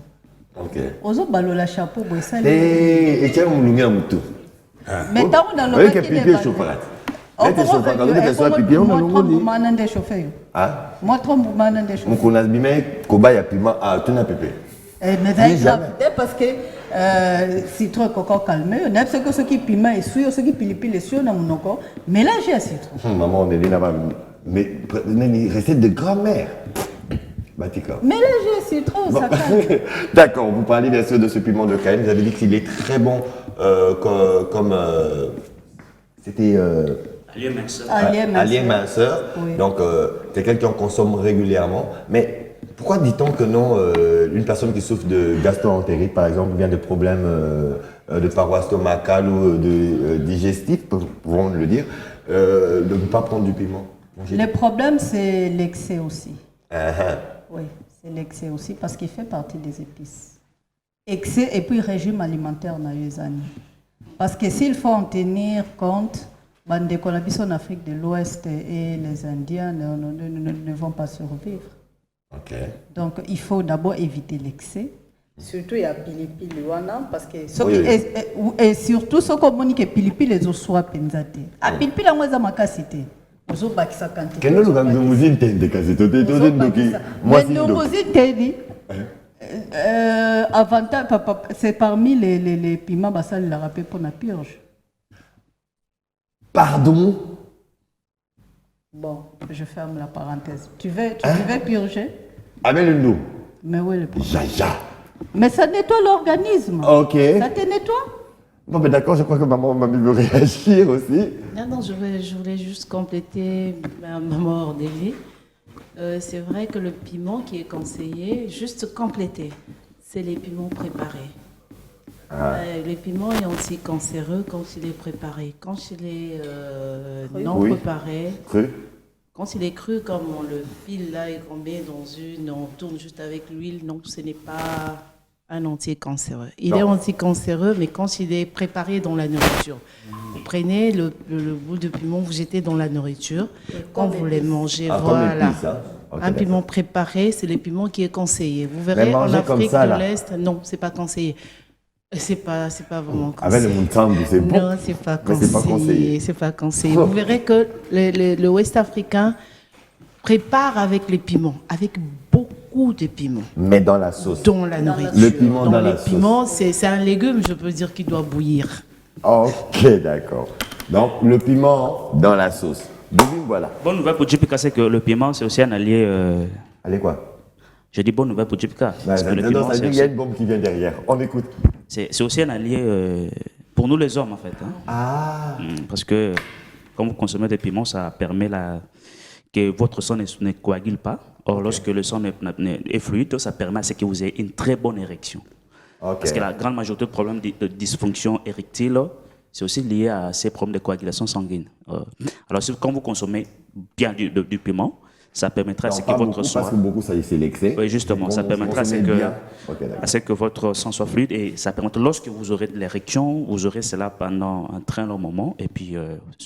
Ok. Ozo balola chapeau boissa. Et tiens, on nous met un mouton. Mais t'as on a le chocolat. Là, tu chauffes quand tu soit pipi, on a le mot dit. Ah. Moi, trop moumane des Mon connasse bimé, koba ya piment, ah, tu n'as pépé. Mais ça est grave, parce que citron et coco calmé, on a ce qui piment et suyo, ce qui pilipi les suyo dans mon corps, mélangez à citron. Maman, on est là-bas, mais recette de grand-mère. Batika. Mélangez à citron, ça calme. D'accord, vous parlez bien sûr de ce piment de Cayenne, vous avez dit qu'il est très bon comme c'était allié minceur. Oui. Donc, c'est quelqu'un qu'on consomme régulièrement. Mais pourquoi dit-on que non, une personne qui souffre de gastro-entérite, par exemple, vient de problèmes de paroi stomacale ou de digestif, pouvons le dire, de ne pas prendre du piment? Le problème, c'est l'excès aussi. Oui, c'est l'excès aussi, parce qu'il fait partie des épices. Excès et puis régime alimentaire dans les années. Parce que s'il faut en tenir compte, en Afrique de l'Ouest et les Indiens ne vont pas survivre. Okay. Donc il faut d'abord éviter l'excès. Surtout il y a pilipili parce que et surtout ce qu'on dit que pilipili les ossois penzate. A pilipili la moza makasite. Ozo bakisa quantité. Quel est le gamme de musique de casito de doki? Moi c'est musique tedi. Avantage c'est parmi les piments basal la rappel pour la purge. Pardon? Bon, je ferme la parenthèse. Tu veux purger? Amène-nous. Mais oui, le problème. Jaja. Mais ça nettoie l'organisme. Ok. Ça te nettoie? Bon, mais d'accord, je crois que maman veut réagir aussi. Non, je voulais juste compléter maman Ordélie. C'est vrai que le piment qui est conseillé, juste compléter, c'est les piments préparés. Le piment est anticancéreux quand il est préparé. Quand il est non préparé, quand il est cru comme on le file là et qu'on met dans on tourne juste avec l'huile, non, ce n'est pas un anticancéreux. Il est anticancéreux, mais quand il est préparé dans la nourriture. Vous prenez le bout de piment, vous jetez dans la nourriture. Quand vous les mangez, voilà. Un piment préparé, c'est le piment qui est conseillé. Vous verrez en Afrique de l'Est, non, c'est pas conseillé. C'est pas vraiment conseillé. Avec le moutsambe, c'est bon. Non, c'est pas conseillé. C'est pas conseillé. Vous verrez que le Ouest africain prépare avec les piments, avec beaucoup de piments. Mais dans la sauce. Dans la nourriture. Le piment dans la sauce. Les piments, c'est un légume, je peux dire, qui doit bouillir. Ok, d'accord. Donc, le piment dans la sauce. Voilà. Bonne nouvelle pour JPK, c'est que le piment, c'est aussi un allié. Allié quoi? Je dis bonne nouvelle pour JPK. Il y a une bombe qui vient derrière. On écoute. C'est aussi un allié pour nous les hommes, en fait. Hein. Parce que quand vous consommez des piments, ça permet que votre sang ne coagule pas. Or, lorsque le sang est fluide, ça permet à ce que vous ayez une très bonne érection. Parce que la grande majorité de problèmes de dysfonction érectile, c'est aussi lié à ces problèmes de coagulation sanguine. Alors, quand vous consommez bien du piment, ça permettra à ce que votre sang... Parce que beaucoup, ça c'est l'excès. Oui, justement, ça permettra à ce que votre sang soit fluide et ça permettra, lorsque vous aurez de l'érection, vous aurez cela pendant un très long moment et puis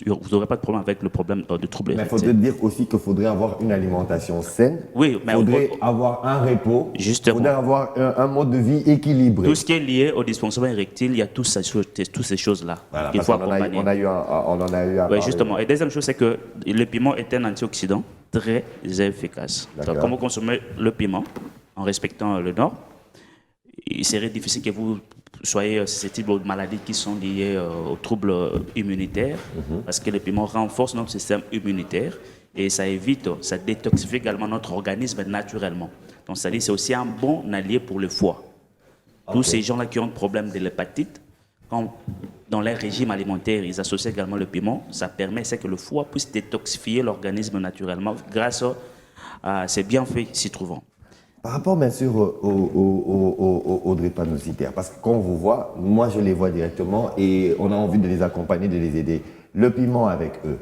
vous n'aurez pas de problème avec le problème de troubles érectiles. Mais il faudrait dire aussi qu'il faudrait avoir une alimentation saine. Oui, mais il faudrait avoir un repos. Justement. Il faudrait avoir un mode de vie équilibré. Tout ce qui est lié au dysfonctionnement érectile, il y a toutes ces choses-là. Voilà, qu'il faut accompagner. On en a eu à parler. Oui, justement. Et deuxième chose, c'est que le piment est un antioxydant très efficace. Donc, quand vous consommez le piment en respectant le nord, il serait difficile que vous soyez susceptible aux maladies qui sont liées aux troubles immunitaires, parce que le piment renforce notre système immunitaire et ça évite, ça détoxifie également notre organisme naturellement. Donc, c'est-à-dire c'est aussi un bon allié pour le foie. Tous ces gens-là qui ont des problèmes de l'hépatite, dans leur régime alimentaire, ils associent également le piment. Ça permet que le foie puisse détoxifier l'organisme naturellement grâce à ces bienfaits s'y trouvant. Par rapport bien sûr aux drépanocytaires, parce que quand on vous voit, moi je les vois directement et on a envie de les accompagner, de les aider. Le piment avec eux.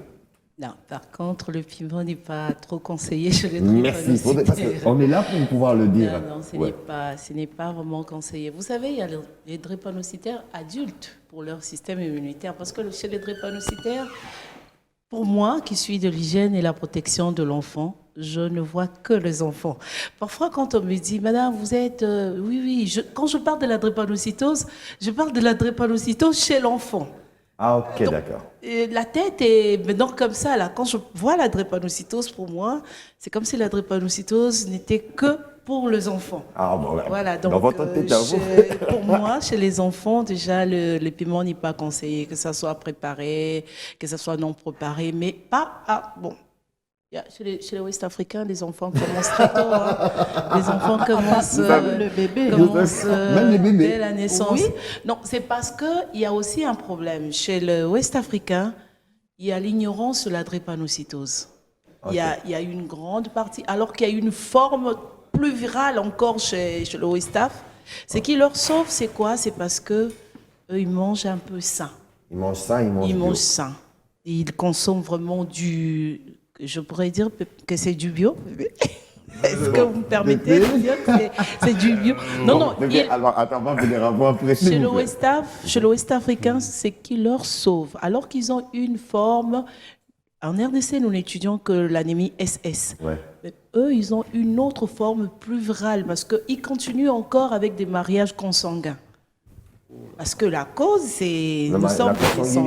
Non, par contre, le piment n'est pas trop conseillé chez les drépanocytaires. Merci, parce qu'on est là pour pouvoir le dire. Non, ce n'est pas vraiment conseillé. Vous savez, il y a les drépanocytaires adultes pour leur système immunitaire, parce que chez les drépanocytaires, pour moi, qui suis de l'hygiène et la protection de l'enfant, je ne vois que les enfants. Parfois, quand on me dit, madame, vous êtes... oui, quand je parle de la drépanocytose, je parle de la drépanocytose chez l'enfant. Ah, ok, d'accord. La tête est maintenant comme ça, là. Quand je vois la drépanocytose, pour moi, c'est comme si la drépanocytose n'était que pour les enfants. Ah, bon, ouais. Voilà, donc dans votre tête, pour moi, chez les enfants, déjà, le piment n'est pas conseillé, que ça soit préparé, que ça soit non préparé, mais pas... Ah, bon. Chez les Ouest-Africains, les enfants commencent très tôt. Hein. Les enfants commencent, le bébé. Même les bébés. dès la naissance. Oui. Non, c'est parce qu'il y a aussi un problème. Chez le Ouest-Africain, il y a l'ignorance de la drépanocytose. Okay. Il y a une grande partie, alors qu'il y a une forme plus virale encore chez le Ouest-Af. Ce qui leur sauve, c'est quoi? C'est parce qu'eux, ils mangent un peu sain. Ils mangent sain, ils mangent sain. Ils consomment vraiment du... Je pourrais dire que c'est du bio. Est-ce que vous me permettez de dire que c'est du bio? Non, non. Alors, attends, on va venir avoir après. Chez le Ouest-Africain, c'est qui leur sauve. Alors qu'ils ont une forme... En RDC, nous n'étudions que l'anémie SS. Ouais. Mais eux, ils ont une autre forme plus virale parce qu'ils continuent encore avec des mariages consanguins. Parce que la cause, c'est... Nous sommes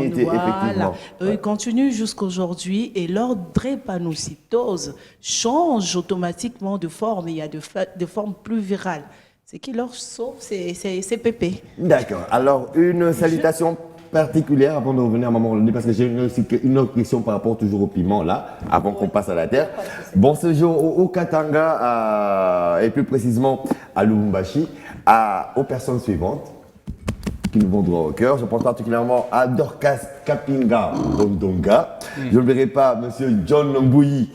des voilà. Eux, ils continuent jusqu'aujourd'hui et leur drépanocytose change automatiquement de forme. Il y a de formes plus virales. Ce qui leur sauve, c'est pépé. D'accord. Alors, une salutation particulière avant de revenir à Maman Rolandi, parce que j'ai une autre question par rapport toujours au piment, là, avant qu'on passe à la terre. Bon séjour au Katanga, et plus précisément à Lubumbashi, aux personnes suivantes qui nous vont droit au cœur. Je pense particulièrement à Dorcas Kapinga Bondonga. Je n'oublierai pas Monsieur John Mbouyi.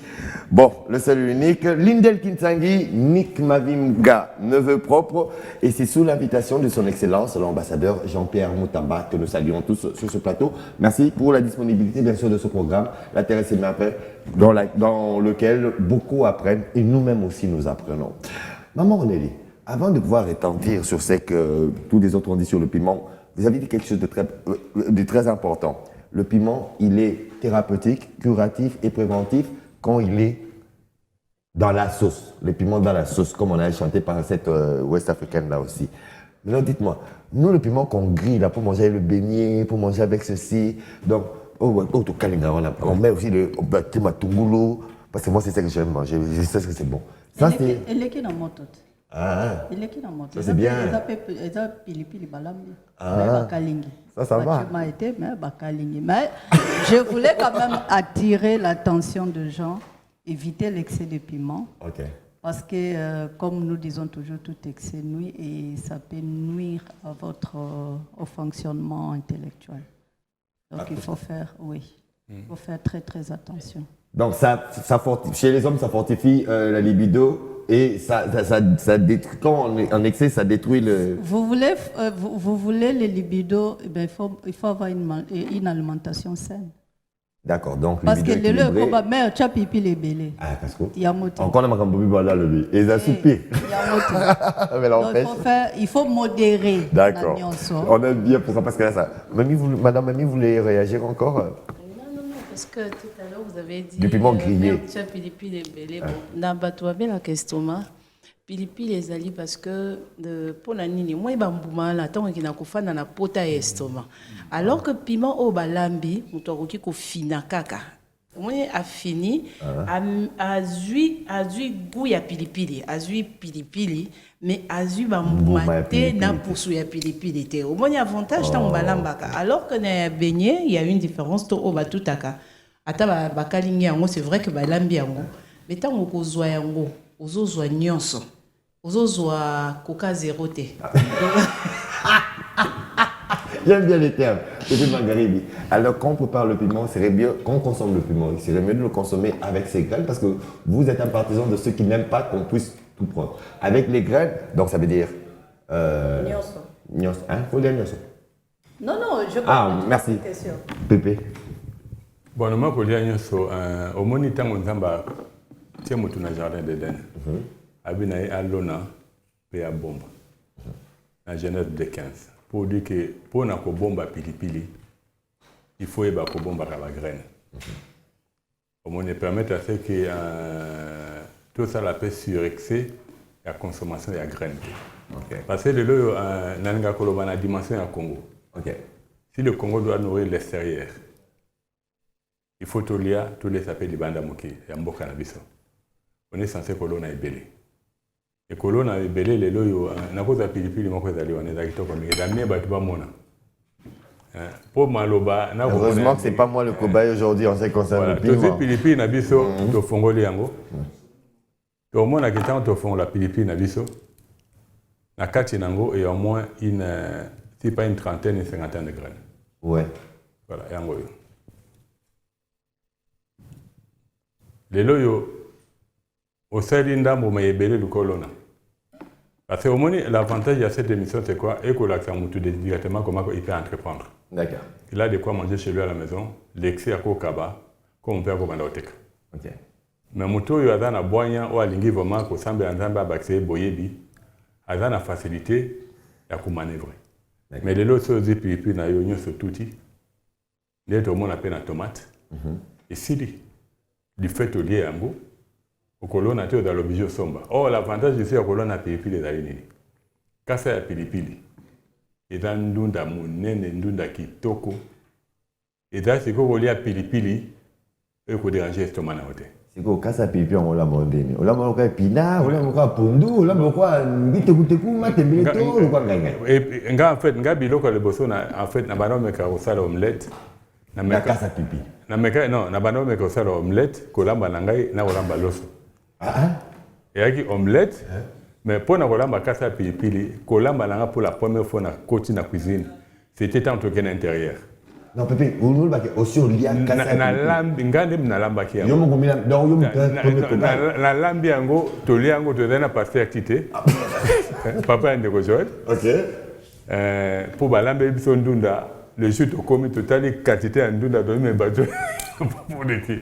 Bon, le seul et unique. Lindel Kintangi, Nick Mavimga, neveu propre. Et c'est sous l'invitation de son Excellence, l'ambassadeur Jean-Pierre Moutamba, que nous saluons tous sur ce plateau. Merci pour la disponibilité, bien sûr, de ce programme, La Terre et ses merveilles, dans lequel beaucoup apprennent et nous-mêmes aussi nous apprenons. Maman Renélie, avant de pouvoir étendir sur ce que tous les autres ont dit sur le piment, vous avez dit quelque chose de très important. Le piment, il est thérapeutique, curatif et préventif quand il est dans la sauce. Le piment dans la sauce, comme on a chanté par cette ouest-africaine-là aussi. Mais dites-moi, nous, le piment qu'on grille là, pour manger le beignet, pour manger avec ceci, donc, on met aussi le timatungulu, parce que moi, c'est ça que j'aime manger, je sais que c'est bon. Ça, c'est... Elle est qui dans mon tout. Ah, ça c'est bien. Ça va. Mais je voulais quand même attirer l'attention des gens, éviter l'excès de piment. Okay. Parce que, comme nous disons toujours, tout excès nuit et ça peut nuire à au fonctionnement intellectuel. Donc il faut faire, il faut faire très très attention. Donc chez les hommes, ça fortifie la libido. Et ça détruit, quand en excès, ça détruit le... Vous voulez le libido, il faut avoir une alimentation saine. D'accord, donc parce que le combat, mais tu as pipi les bélés. Ah, parce que... Encore un peu voilà le et ça soupé. Il faut modérer. D'accord. On aime bien pour ça, parce que là, ça... Madame Mamie, vous voulez réagir encore? Parce que tout à l'heure, vous avez dit... Du piment grillé. Pilipili belé. Bon, bien la question. Pilipili les alliés parce que pour la nini, moi, il la temps qui n'a qu'au fan dans la pota estomac. Alors que piment au balambi, nous t'aurons qui qu'au fina kaka. Moi, a fini, a zui goût ya pilipili, a zui pilipili, mais a zui bamboumate na poussou ya pilipili te. Au moins, il y a avantage dans le balambaka. Alors que na beignet, il y a une différence to au batutaka. Ata bakalingi yango, c'est vrai que balambi yango. Mais tant qu'on zoa yango, ozo zoa nyonso, ozo zoa coca zéro te. J'aime bien les termes. Alors, quand on prépare le piment, il serait mieux, quand on consomme le piment, il serait mieux de le consommer avec ses graines parce que vous êtes un partisan de ceux qui n'aiment pas qu'on puisse tout prendre. Avec les graines, donc ça veut dire. Nyonso. Hein? Faut dire nyonso. Non, je comprends. Ah, merci. Pépé. Bon, moi, pour dire nyonso, au moniteur, on a tiens, moi, tout dans le jardin d'Éden. Abinaï à l'ona, et à bombe. La Genèse de 15. Pour dire que pour une bombe pilipili, il faut une bombe à la graine. On ne permet à ce que tout ça la paix surexcès la consommation de la graine. Parce que le nanga koloma na dimension à Congo. Si le Congo doit nourrir l'extérieur, il faut tous les appels de Banda Moki, Yamboka Nabiso. On est censé colonner à Ebele. Et colonner à Ebele, les loyaux, n'a pas de pilipili, on est d'accord comme il y a des mona. Pour Maloba, heureusement que ce n'est pas moi le cobaye aujourd'hui en ce qui concerne le piment. Tous les pilipili Nabiso, tu fongo liango. Tu au moins, tu fongo la pilipili Nabiso. Na kati nango et au moins c'est pas une trentaine, une cinquantaine de graines. Ouais. Voilà, yango yo. Les loyaux, au Salinda, vous m'avez belé le colonna. Parce que au moins, l'avantage de cette émission, c'est quoi? Et que l'accent moutou directement comment il peut entreprendre. D'accord. Il a de quoi manger chez lui à la maison, l'excès à Kokaba, comme on peut à Kobandaoteka. Ok. Mais moutou, il y a un boignan ou à l'ingé vraiment, qu'on semble en train de boyebi, il y a une facilité à manœuvrer. Mais les autres choses, puis il y a une tout les autres, on appelle la tomate. Et si du fait au lié à Ambo, au colon a été dans l'objet sombre. Or, l'avantage ici, au colon a pilipili les alinés. Quand c'est à pilipili, et dans l'unda mounene, l'unda kitoko, et dans ce qu'on lit à pilipili, il faut déranger l'estomac à côté. C'est quoi, quand ça pilipili, on l'a mondé. On l'a mondé pina, on l'a mondé pondu, on l'a mondé biteku, matembeleto, on l'a mondé. Et en fait, nga biloko le bosso en fait na bano me karosala omelette. Na kasa pipi. Non, na bano me karosala omelette, kolamba na ngai na kolamba loso. Et avec omelette, mais pour na kolamba kasa pilipili, kolamba na nga pour la première fois na côté na cuisine. C'était en tout cas l'intérieur. Non, Pépé, on va aussi au lia kasa. Na lambi ngande na lamba ki. Yo mo komina donc yo na lambi yango to liango to dana passer activité. Papa ndeko Joël. OK. Pour balambe biso ndunda, le jeu to komi totali quantité ndunda do me bajo pour les qui.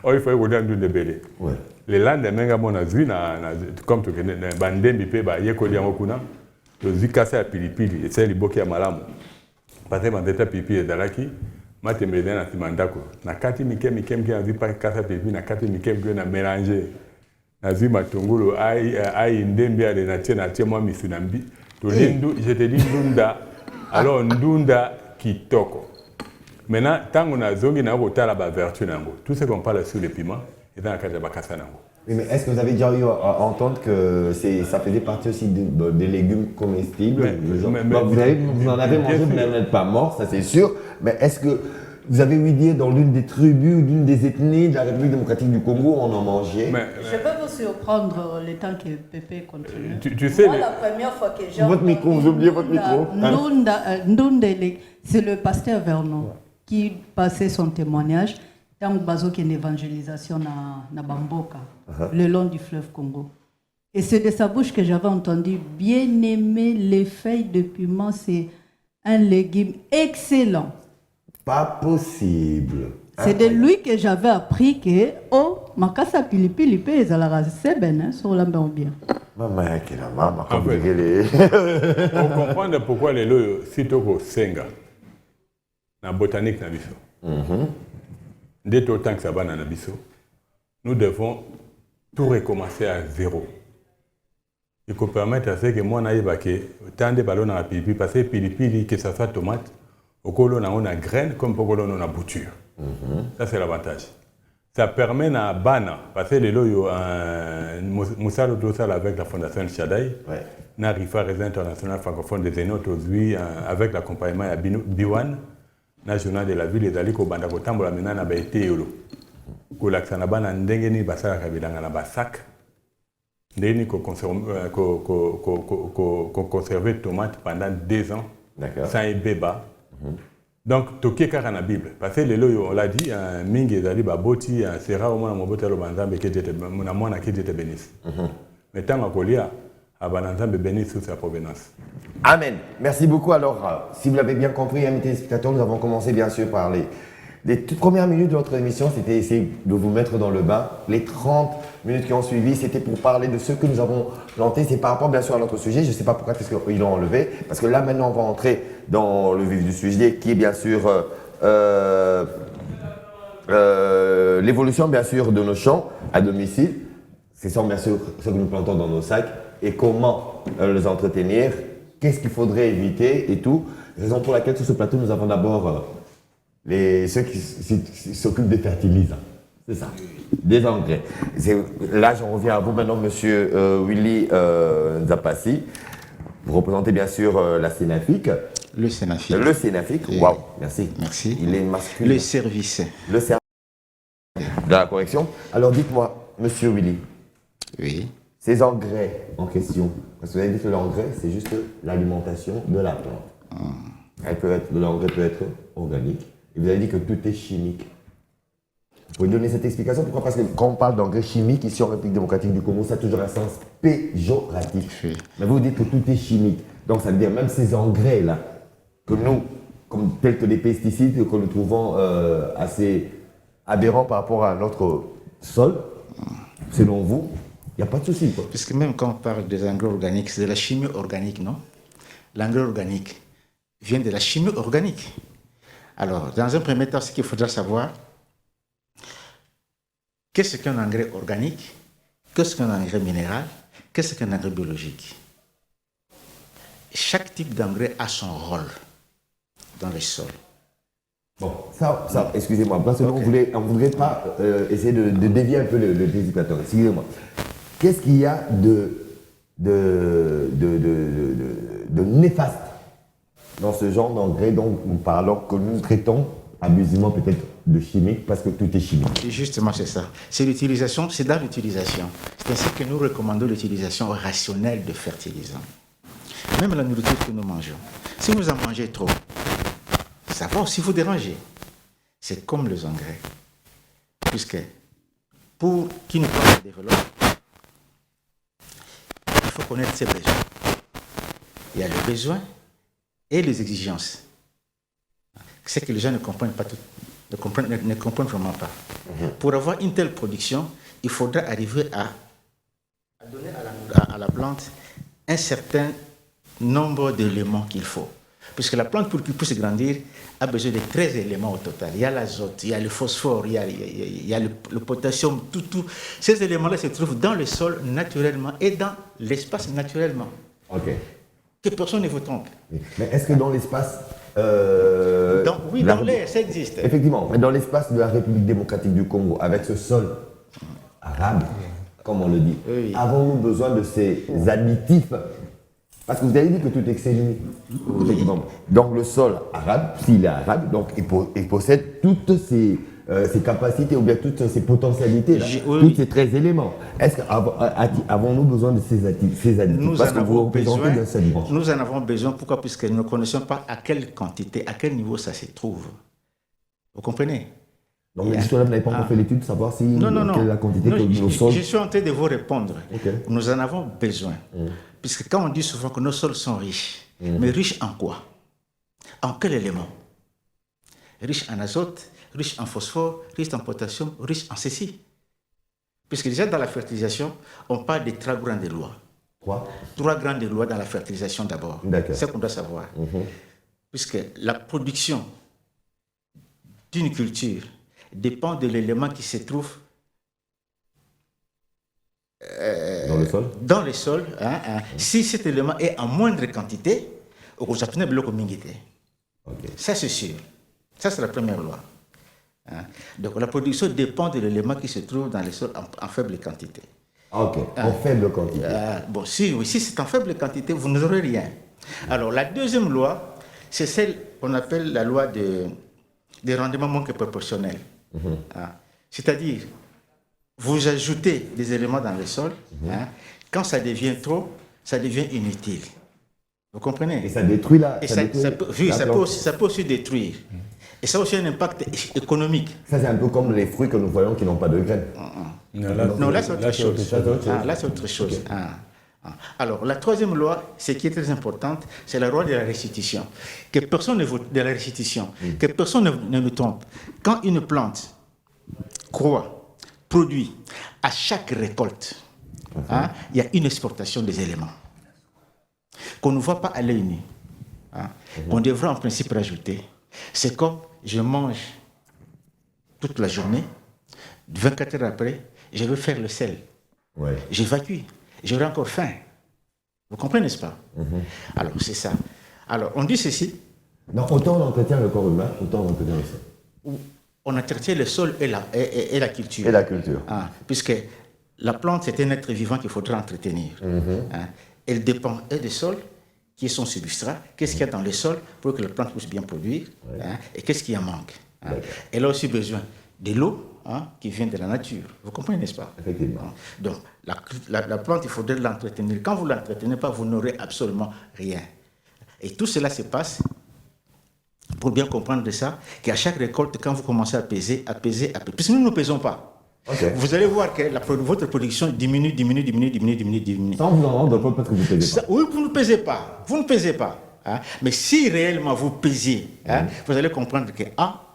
Oh, il faut que on ndunda belé. Ouais. Les lendemain ga mona zui na comme to kene bandembi pe ba yeko liango kuna. To zi kasa pilipili et c'est liboki ya malamu. Parce que mandeta pipi ezalaki matembele na simandako na kati mike na zipa kasa pipi na kati mike na mélanger na zi matungulu ai ndembi ale na tie moi misunambi to lindu je te dis ndunda alors ndunda kitoko maintenant tango na zongi na kotala ba vertu nango tout ce qu'on parle sur les piments et dans la kati ba kasa nango. Oui, mais est-ce que vous avez déjà eu à entendre que ça faisait partie aussi des légumes comestibles? Vous en avez mangé, vous n'êtes pas mort, ça c'est sûr. Mais est-ce que vous avez ouï dire dans l'une des tribus ou l'une des ethnies de la République démocratique du Congo, on en mangeait? Je peux vous surprendre le temps que Pépé continue. Tu sais, moi, la première fois que j'ai votre micro, vous oubliez votre micro. Ndundele, c'est le pasteur Vernon qui passait son témoignage. Dans une évangélisation na Bamboka, le long du fleuve Congo. Et c'est de sa bouche que j'avais entendu, bien aimé, les feuilles de piment, c'est un légume excellent. Pas possible. C'est de lui que j'avais appris que, oh, ma casa pilipili pe ezalara seben, sur la bien. Maman, qui la maman, comme on comprend pourquoi les lots, sitôt qu'on senga, la botanique na biso. Dès autant que ça va dans la biso, nous devons tout recommencer à zéro. Il faut permettre à ce que moi, tant de ballons dans la pilipili, parce que pilipili, que ce soit tomate, au colon on a graines comme au colon on a bouture. Ça, c'est l'avantage. Ça permet à Bana, parce que les lots, Moussa Lodosal avec la Fondation El Shaddai, na RIFA Réseau International Francophone des Zénotes aujourd'hui, avec l'accompagnement à Biwan, national de la ville et d'aller au Bandako Tambola maintenant na baité yolo. Ko laksana bana ndenge ni basala kabilanga na basak. Ndenge ni ko conserver tomate pendant 2 ans. Sans beba. Donc toké kaka na Bible parce que les loyo on l'a dit mingi ezali baboti sera au moins mon botelo banzambe ke jete mona mona ke jete bénisse. Mais tant akolia abananzambe bénisse sous sa provenance. Amen. Merci beaucoup. Alors, si vous l'avez bien compris, amis téléspectateurs, nous avons commencé bien sûr par les toutes premières minutes de notre émission, c'était essayer de vous mettre dans le bain. Les 30 minutes qui ont suivi, c'était pour parler de ce que nous avons planté. C'est par rapport bien sûr à notre sujet. Je ne sais pas pourquoi est-ce qu'ils l'ont enlevé. Parce que là maintenant, on va entrer dans le vif du sujet qui est bien sûr l'évolution bien sûr de nos champs à domicile. Ce sont bien sûr ce que nous plantons dans nos sacs et comment les entretenir. Qu'est-ce qu'il faudrait éviter et tout. Raison pour laquelle sur ce plateau, nous avons d'abord ceux qui s'occupent des fertilisants. C'est ça, des engrais. Là, j'en reviens à vous maintenant, monsieur Willy Nzapassi. Vous représentez bien sûr la Sénafic. Le Sénafic. Le Sénafic, waouh, merci. Merci. Il est masculin. Le service. Le service de la correction. Alors dites-moi, monsieur Willy. Oui. Ces engrais en question, parce que vous avez dit que l'engrais, c'est juste l'alimentation de la plante. L'engrais peut être organique. Et vous avez dit que tout est chimique. Vous pouvez donner cette explication? Pourquoi? Parce que quand on parle d'engrais chimiques, ici en République démocratique du Congo, ça a toujours un sens péjoratif. Oui. Mais vous dites que tout est chimique. Donc ça veut dire même ces engrais-là, que nous, comme tels que des pesticides, que nous trouvons assez aberrants par rapport à notre sol, selon vous, il n'y a pas de souci, quoi. Parce que même quand on parle des engrais organiques, c'est de la chimie organique, non? L'engrais organique vient de la chimie organique. Alors, dans un premier temps, ce qu'il faudra savoir, qu'est-ce qu'un engrais organique? Qu'est-ce qu'un engrais minéral? Qu'est-ce qu'un engrais biologique? Chaque type d'engrais a son rôle dans le sol. Bon, ça excusez-moi, parce que on ne voudrait pas essayer de dévier un peu le téléspectateur. Excusez-moi. Qu'est-ce qu'il y a de néfaste dans ce genre d'engrais dont nous parlons, que nous traitons abusivement peut-être de chimique, parce que tout est chimique? Et justement, c'est ça. C'est l'utilisation, c'est dans l'utilisation. C'est ainsi que nous recommandons l'utilisation rationnelle de fertilisants. Même la nourriture que nous mangeons. Si vous en mangez trop, ça va aussi vous déranger. C'est comme les engrais. Puisque pour qu'une plante se développe, il faut connaître ses besoins. Il y a les besoins et les exigences. C'est que les gens ne comprennent pas tout, ne comprennent vraiment pas. Pour avoir une telle production, il faudra arriver à donner à la plante un certain nombre d'éléments qu'il faut. Puisque la plante, pour qu'elle puisse grandir, a besoin de 13 éléments au total. Il y a l'azote, il y a le phosphore, il y a le potassium, tout. Ces éléments-là se trouvent dans le sol naturellement et dans l'espace naturellement. Ok. Que personne ne vous trompe. Mais est-ce que dans l'espace... oui, dans l'air, ça existe. Effectivement, mais dans l'espace de la République démocratique du Congo, avec ce sol arabe, comme on le dit, oui. Avons-nous besoin de ces additifs? Parce que vous avez dit que tout est chimique. Effectivement. Donc le sol arabe, s'il est arabe, donc il possède toutes ces capacités ou bien toutes ces potentialités, tous ces 13 éléments. Est-ce qu'avons-nous besoin de ces additifs? Parce que vous représentez dans cette dimension. Nous en avons besoin. Pourquoi? Puisque nous ne connaissons pas à quelle quantité, à quel niveau ça se trouve. Vous comprenez? Donc, justement, vous n'avez pas encore fait l'étude de savoir si quelle est la quantité que nos sols... Je suis en train de vous répondre. Okay. Nous en avons besoin. Puisque quand on dit souvent que nos sols sont riches, mais riches en quoi? En quel élément? Riches en azote, riches en phosphore, riches en potassium, riches en ceci. Puisque déjà dans la fertilisation, on parle de 3 grandes lois. Quoi? 3 grandes lois dans la fertilisation d'abord. D'accord. C'est ce qu'on doit savoir. Puisque la production d'une culture dépend de l'élément qui se trouve dans le sol. Dans le sol. Si cet élément est en moindre quantité, on s'appelle bloc mingité. Ça c'est sûr. Ça c'est la première loi. Donc la production dépend de l'élément qui se trouve dans le sol en faible quantité. Ok, en faible quantité. Bon, si c'est en faible quantité, vous n'aurez rien. Alors la deuxième loi, c'est celle qu'on appelle la loi des rendements manque proportionnels. C'est-à-dire, vous ajoutez des éléments dans le sol, quand ça devient trop, ça devient inutile. Vous comprenez? Et ça détruit ça peut aussi détruire. Et ça a aussi un impact économique. Ça, c'est un peu comme les fruits que nous voyons qui n'ont pas de graines. Non, là, c'est autre chose. Là, c'est autre chose. Alors, la troisième loi, ce qui est très importante, c'est la loi de la restitution. Que personne ne nous trompe. Quand une plante croît, produit, à chaque récolte, il y a une exportation des éléments qu'on ne voit pas à l'œil nu. On devrait en principe rajouter. C'est comme je mange toute la journée, 24 heures après, je veux faire le sel. J'évacue. J'aurai encore faim. Vous comprenez, n'est-ce pas? Alors, c'est ça. Alors, on dit ceci, Donc, autant on entretient le corps humain, autant on entretient le sol. On entretient le sol et la culture. Et la culture. Puisque la plante, c'est un être vivant qu'il faudra entretenir. Elle dépend du sol, qui est son substrat, qu'est-ce qu'il y a dans le sol pour que la plante puisse bien produire, et qu'est-ce qui en manque. Elle a aussi besoin de l'eau qui vient de la nature. Vous comprenez, n'est-ce pas? Effectivement. Donc, la plante, il faudrait l'entretenir. Quand vous ne l'entretenez pas, vous n'aurez absolument rien. Et tout cela se passe, pour bien comprendre ça, qu'à chaque récolte, quand vous commencez à peser, puisque nous ne pesons pas. Vous allez voir que votre production diminue. Sans vous en rendre compte parce que vous ne pesez pas. Oui, vous ne pesez pas. Vous ne pesez pas. Mais si réellement vous pesez, vous allez comprendre que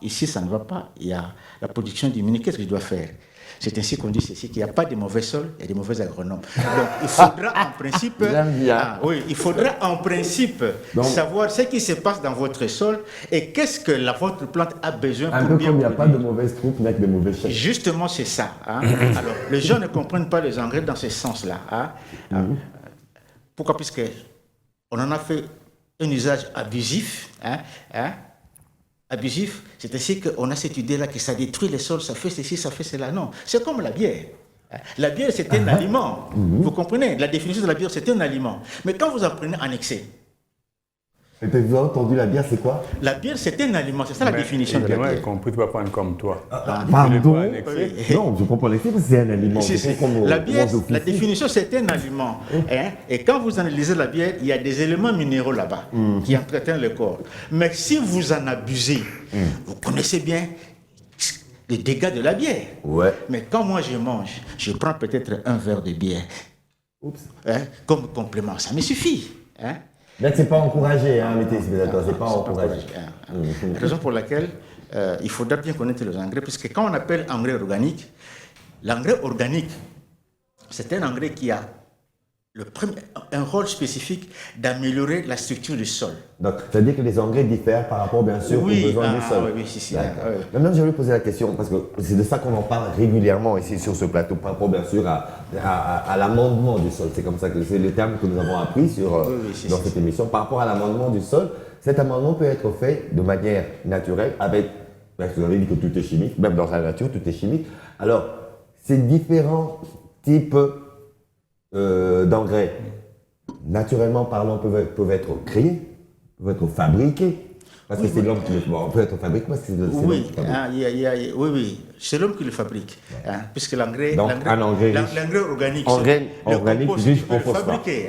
ici ça ne va pas, la production diminue, qu'est-ce que je dois faire? C'est ainsi qu'on dit ceci, qu'il n'y a pas de mauvais sol, il y a de mauvais agronomes. Donc il faudra en principe, savoir ce qui se passe dans votre sol et qu'est-ce que votre plante a besoin pour bien produire. Comme il n'y a pas de mauvaises troupes, mais de mauvais chefs. Justement, c'est ça. Alors, les gens ne comprennent pas les engrais dans ce sens-là. Pourquoi? Puisque on en a fait un usage abusif. Abusif, c'est ainsi qu'on a cette idée-là que ça détruit les sols, ça fait ceci, ça fait cela. Non, c'est comme la bière. La bière, c'est un aliment. Vous comprenez? La définition de la bière, c'est un aliment. Mais quand vous en prenez en excès... Et vous avez entendu, la bière, c'est quoi? La bière, c'est un aliment, c'est ça la définition de la bière. J'ai compris, tu vas prendre comme toi. Pardon? Non, je comprends l'excès parce que c'est un aliment. La bière, la définition, c'est un aliment. Et quand vous analysez la bière, il y a des éléments minéraux là-bas qui entretiennent le corps. Mais si vous en abusez, vous connaissez bien les dégâts de la bière. Mais quand moi je mange, je prends peut-être un verre de bière comme complément. Ça me suffit. Là, c'est pas encouragé, c'est pas encouragé. Raison pour laquelle il faudra bien connaître les engrais, puisque quand on appelle engrais organique, l'engrais organique, c'est un engrais qui a un rôle spécifique d'améliorer la structure du sol. Donc, ça veut dire que les engrais diffèrent par rapport, bien sûr, aux besoins du sol. Oui, si. Maintenant, je vais poser la question, parce que c'est de ça qu'on en parle régulièrement ici sur ce plateau, par rapport, bien sûr, à l'amendement du sol. C'est comme ça que c'est le terme que nous avons appris dans cette émission. Par rapport à l'amendement du sol, cet amendement peut être fait de manière naturelle, avec, parce que vous avez dit que tout est chimique, même dans la nature, tout est chimique. Alors, ces différents types d'engrais, naturellement parlant, peuvent être créés, peuvent être fabriqués, parce que c'est l'homme qui le fabrique. On peut être fabriqué parce que c'est l'homme qui le fabrique. Oui, c'est l'homme qui le fabrique. Puisque l'engrais organique, riche en phosphore. Fabriquer.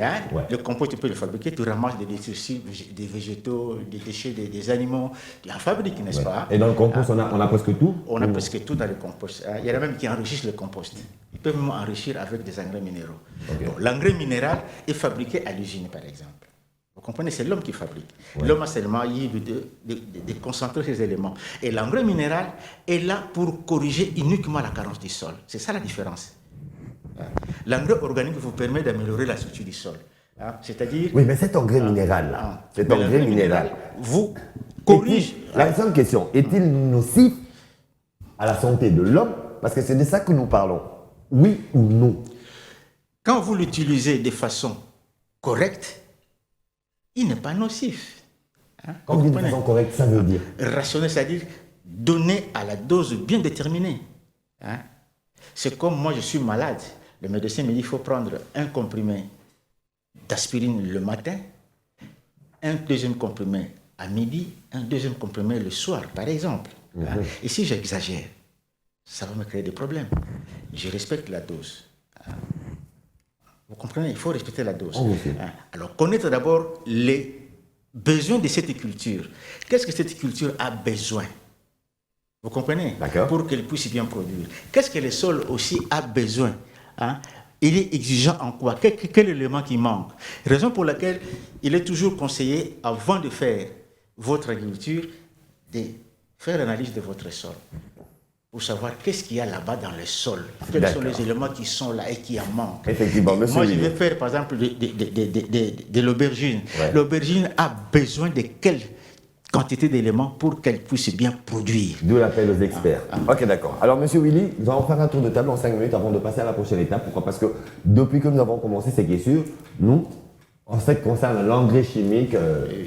Le compost, tu peux le fabriquer, tu ramasses des végétaux, des déchets des animaux, tu en fabriques, n'est-ce pas? Et dans le compost, on a presque tout? On a presque tout dans le compost. Il y en a même qui enrichissent le compost. Ils peuvent même enrichir avec des engrais minéraux. L'engrais minéral est fabriqué à l'usine, par exemple. Vous comprenez, c'est l'homme qui fabrique. L'homme a seulement de concentrer ces éléments. Et l'engrais minéral est là pour corriger uniquement la carence du sol. C'est ça la différence. L'engrais organique vous permet d'améliorer la structure du sol. C'est-à-dire... Oui, mais cet engrais minéral, vous corrige... La seule question, est-il nocif à la santé de l'homme? Parce que c'est de ça que nous parlons. Oui ou non? Quand vous l'utilisez de façon correcte, il n'est pas nocif. Quand vous dites de façon correcte, ça veut dire? Rationnel, c'est-à-dire donner à la dose bien déterminée. C'est comme moi, je suis malade. Le médecin me dit qu'il faut prendre un comprimé d'aspirine le matin, un deuxième comprimé à midi, un deuxième comprimé le soir, par exemple. Et si j'exagère, ça va me créer des problèmes. Je respecte la dose. Vous comprenez? Il faut respecter la dose. Alors, connaître d'abord les besoins de cette culture. Qu'est-ce que cette culture a besoin? Vous comprenez? Pour qu'elle puisse bien produire. Qu'est-ce que le sol aussi a besoin? Il est exigeant en quoi? Quel élément qui manque? Raison pour laquelle il est toujours conseillé, avant de faire votre agriculture, de faire l'analyse de votre sol. Pour savoir qu'est-ce qu'il y a là-bas dans le sol. Quels sont les éléments qui sont là et qui en manquent. Effectivement, monsieur. Moi, je vais faire, par exemple, de l'aubergine. L'aubergine a besoin de quelle quantité d'éléments pour qu'elle puisse bien produire. D'où l'appel aux experts. Ok, d'accord. Alors, monsieur Willy, nous allons faire un tour de table en 5 minutes avant de passer à la prochaine étape. Pourquoi? Parce que depuis que nous avons commencé ces questions, nous, En ce qui concerne l'engrais chimique,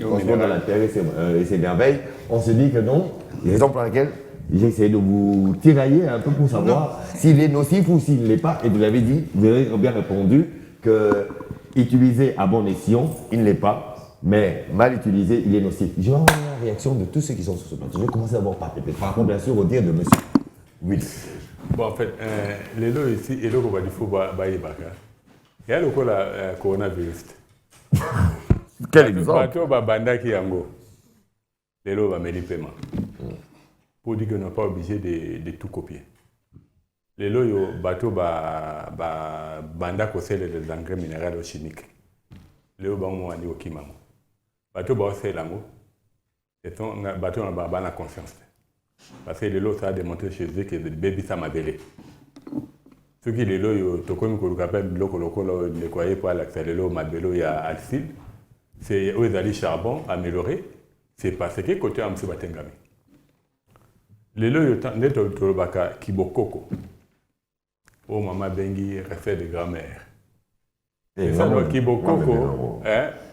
franchement, dans la terre et ses merveilles, on se dit que non. Raison pour laquelle j'ai essayé de vous tirailler un peu pour savoir s'il est nocif ou s'il ne l'est pas. Et vous avez dit, vous avez bien répondu que utilisé à bon escient, il ne l'est pas. Mais mal utilisé, il est nocif. Je vais avoir la réaction de tous ceux qui sont sur ce plateau. Je vais commencer d'abord par Pépé. Par contre, bien sûr, au dire de monsieur. Oui. Bon, en fait, les lots ici, et l'eau qu'on va dire, il faut bailler bac. Il y a le coup la coronavirus. Quel exemple? Bateau va banda qui yango. Les lots va mêler paiement. Pour dire qu'on n'est pas obligé de tout copier. Les lots, bateau va banda qui c'est des engrais minéraux chimiques. Les lots va aller au kimango. Bateau va aussi l'ango. Et ton bateau va la confiance. Parce que les lots, ça a démontré chez eux que le bébé ça m'a belé. Ce qui les lots, tu connais qu'on appelle le loco, nettoyer pour l'accès, les lots, ma bello, il y a alcil. C'est où ils allaient charbon amélioré. C'est parce que côté un petit batengami. Les lots, ils ont tout le baka kibokoko. Oh, maman bengi, refait de grand-mère. Et ça, kibokoko,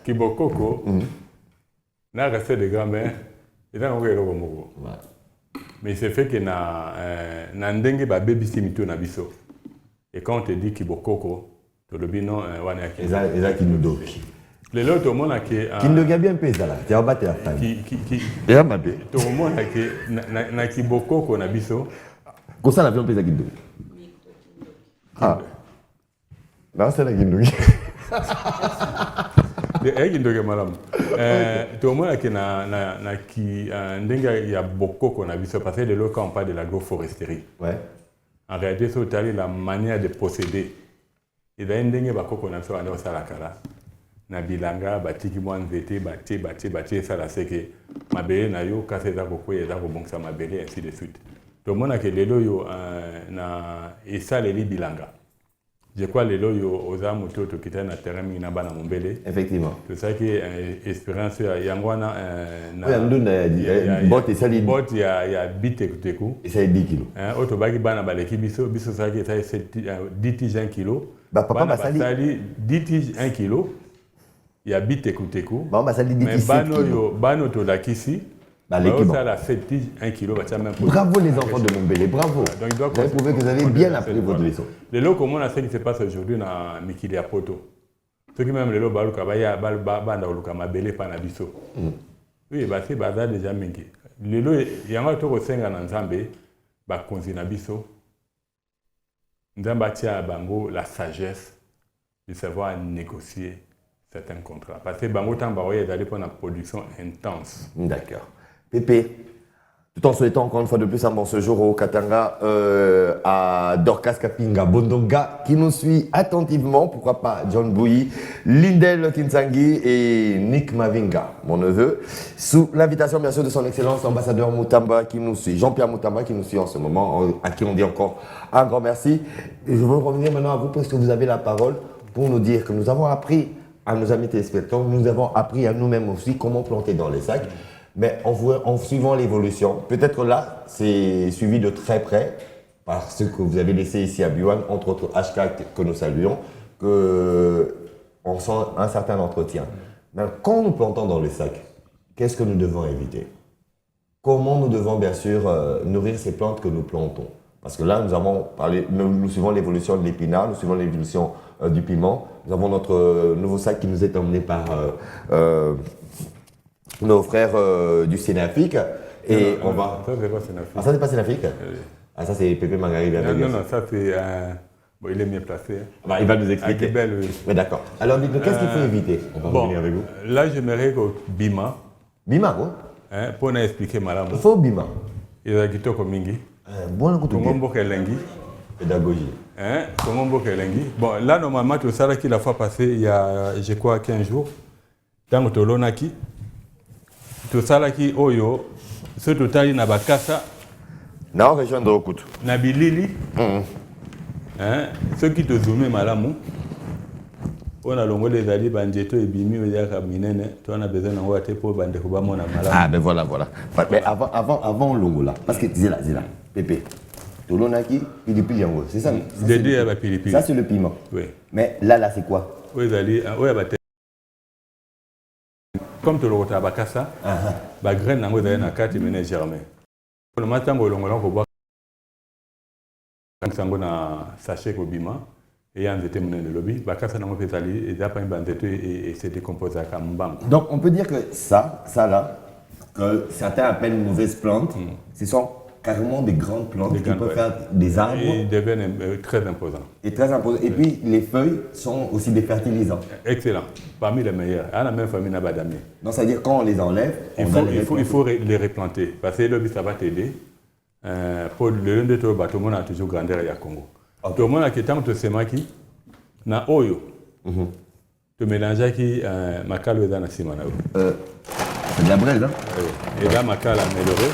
kibokoko, n'a refait de grand-mère, et là, on va le mais c'est fait que na ndenge ba baby simito na biso. Et quand on te dit kibokoko, to le bino wana ki. Eza qui nous donne. Les autres au monde qui qui nous gagne bien pesa là. Tu as battu la femme. Qui et a maté. To au monde qui na kibokoko na biso. Comme ça l'avion pesa qui donne. Ah. Là c'est la qui nous. Tout le monde qui il y a beaucoup qu'on a vu ça parce que les locaux on parle de l'agroforesterie. Ouais. En réalité, c'est la manière de procéder. Et là, il y a beaucoup qu'on a fait dans la kala. Na bilanga, batiki mwan vete, bati, ça là c'est que ma belle na yo casse ça beaucoup et ça bon ça ma belle ainsi de suite. Tout le monde a que les loyo na et ça les bilanga. Je crois les lois aux âmes autour de quitter na terrain mina bana mombele. Effectivement. C'est ça qui est expérience yangwana bot et ça bot il y a bite teku et ça 10 kilos. Auto bagi bana baleki biso ça qui c'est 10 tige 1 kilo. Bah papa ba sali 10 tige 1 kilo. Il y a bite teku. Bah ba sali 10 tige. Mais bano to dakisi. Ça la 7 tige 1 kilo. Bravo les enfants de Mombele, bravo. Donc vous avez prouvé que vous avez bien appris votre leçon. Les lots comment on a ce qui se passe aujourd'hui dans Mikili à Poto. Ceux qui même les lots baluka baya banda oluka mabele pa na biso. Oui, bah c'est bazar déjà mingi. Les lots il y a un autre senga na Nzambe ba konzi na biso. Nzamba tia bango la sagesse de savoir négocier certains contrats. Parce que bango tamba oye d'aller pour la production intense. D'accord. Pépé, tout en souhaitant encore une fois de plus un bon séjour au Katanga, à Dorcas Kapinga Bondonga, qui nous suit attentivement, pourquoi pas John Bouyi, Lindel Kinsangi et Nick Mavinga, mon neveu, sous l'invitation bien sûr de son excellence ambassadeur Moutamba qui nous suit, Jean-Pierre Moutamba qui nous suit en ce moment, à qui on dit encore un grand merci. Et je veux revenir maintenant à vous parce que vous avez la parole pour nous dire que nous avons appris à nos amis téléspectateurs, nous avons appris à nous-mêmes aussi comment planter dans les sacs. Mais en suivant l'évolution, peut-être là, c'est suivi de très près par ce que vous avez laissé ici à Biwan, entre autres HK que nous saluons, qu'on sent un certain entretien. Mais quand nous plantons dans les sacs, qu'est-ce que nous devons éviter? Comment nous devons bien sûr nourrir ces plantes que nous plantons? Parce que là, nous avons parlé, nous suivons l'évolution de l'épinard, nous suivons l'évolution du piment. Nous avons notre nouveau sac qui nous est emmené par nos frères du Sénafique. Et on va. Ça, c'est pas Sénafique. Ah, ça, c'est pas Sénafique? Ah, ça, c'est Pépé Mangari. Non, ça, c'est. Bon, il est mieux placé. Bah, il va nous expliquer. Belle, oui. Mais d'accord. Alors, dites-nous, qu'est-ce qu'il faut éviter? On va revenir avec vous. Là, j'aimerais que Bima. Bima, quoi? Pour nous expliquer, madame. Il faut Bima. Il y a Gito Komingi. Bon, écoute, Kongo Kelengi. Pédagogie. Kongo Kelengi. Bon, là, normalement, tout ça, qui la fois passée, il y a, je crois, 15 jours, dans Tolonaki. Tout ça là qui oyo ce total na bakasa na région de Okutu na bilili ceux qui te zoomer malamu on a longo les ali banjeto et bimi oya ka minene to on a besoin d'envoyer tes pour bande ko ba mona malamu. Ah ben voilà. Mais avant longo là parce que zila Pépé Tolonaki pilipili yango c'est ça. Des deux ya ba pilipili. Ça c'est le piment. Oui. Mais là c'est quoi? Oui ali oya ba comme tu le retrouves à Bakassa, la graine n'a pas na carte mené germer. Le matin au long on voit quand na sachet au bima et en était mené le lobby, Bakassa n'a pas fait aller et d'après une et s'est décomposé à Kambang. Donc on peut dire que ça là, que certains appellent une mauvaise plante, ce sont carrément des grandes plantes qui peuvent faire des arbres. Et ils deviennent très imposants. Et très imposants. Et puis les feuilles sont aussi des fertilisants. Excellent. Parmi les meilleurs. À la même famille n'a pas d'ami. Donc ça veut dire quand on les enlève, il faut les replanter. Parce que le ça va t'aider. Pour le long de tout le monde a toujours grandeur à Congo. Tout le monde a qui tant de semaki na oyo. Tu mélanges qui makalo dans la simana. C'est de la braise, hein? Et là makala amélioré.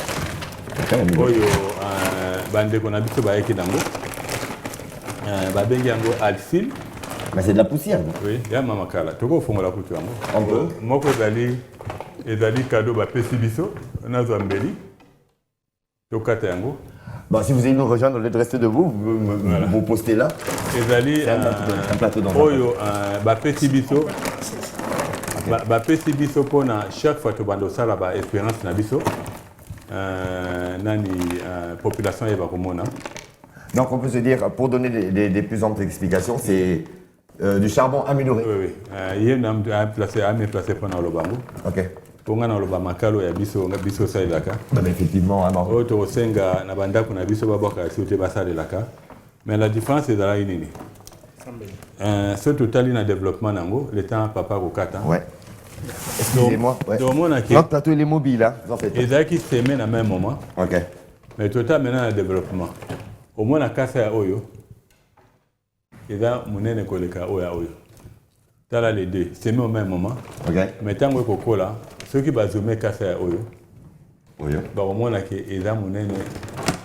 Oyo bande qu'on a biso ba ekidango ba bengi yango alfil. Mais c'est de la poussière. Oui, ya mama kala toko fongola kutu yango. On peut. Moko ezali cadeau ba pesi biso na zambeli. Tokata yango. Bon, si vous allez nous rejoindre, au lieu de rester debout, vous postez là. Ezali un plateau dans oyo ba pesi biso. Ba pesi biso pona chaque fois to bando sala ba expérience na biso. Population et Bakomona. Donc on peut se dire, pour donner des plus amples explications, c'est du charbon amélioré. Oui. Il y a un placé pendant le bambou. Ok. Pour nous, le bamakalo et biso sa ilaka. Effectivement, hein. Auto senga na banda kuna biso baboka si basa de laka. Mais la différence est dans la inini. Ce total in développement nango, le temps papa Rokata. Ouais. Excusez-moi. Ouais. Notre plateau il est mobile, hein. Vous en faites pas. Et qui s'aiment à même moment. Ok. Mais total maintenant le développement. Au moins la casse à Oyo. Et là, mon nez koleka Oyo. T'as les deux, s'aimer au même moment. Ok. Mais tant que Coco là, ceux qui basent me casse à Oyo. Oyo. Bah au moins là que et là mon nez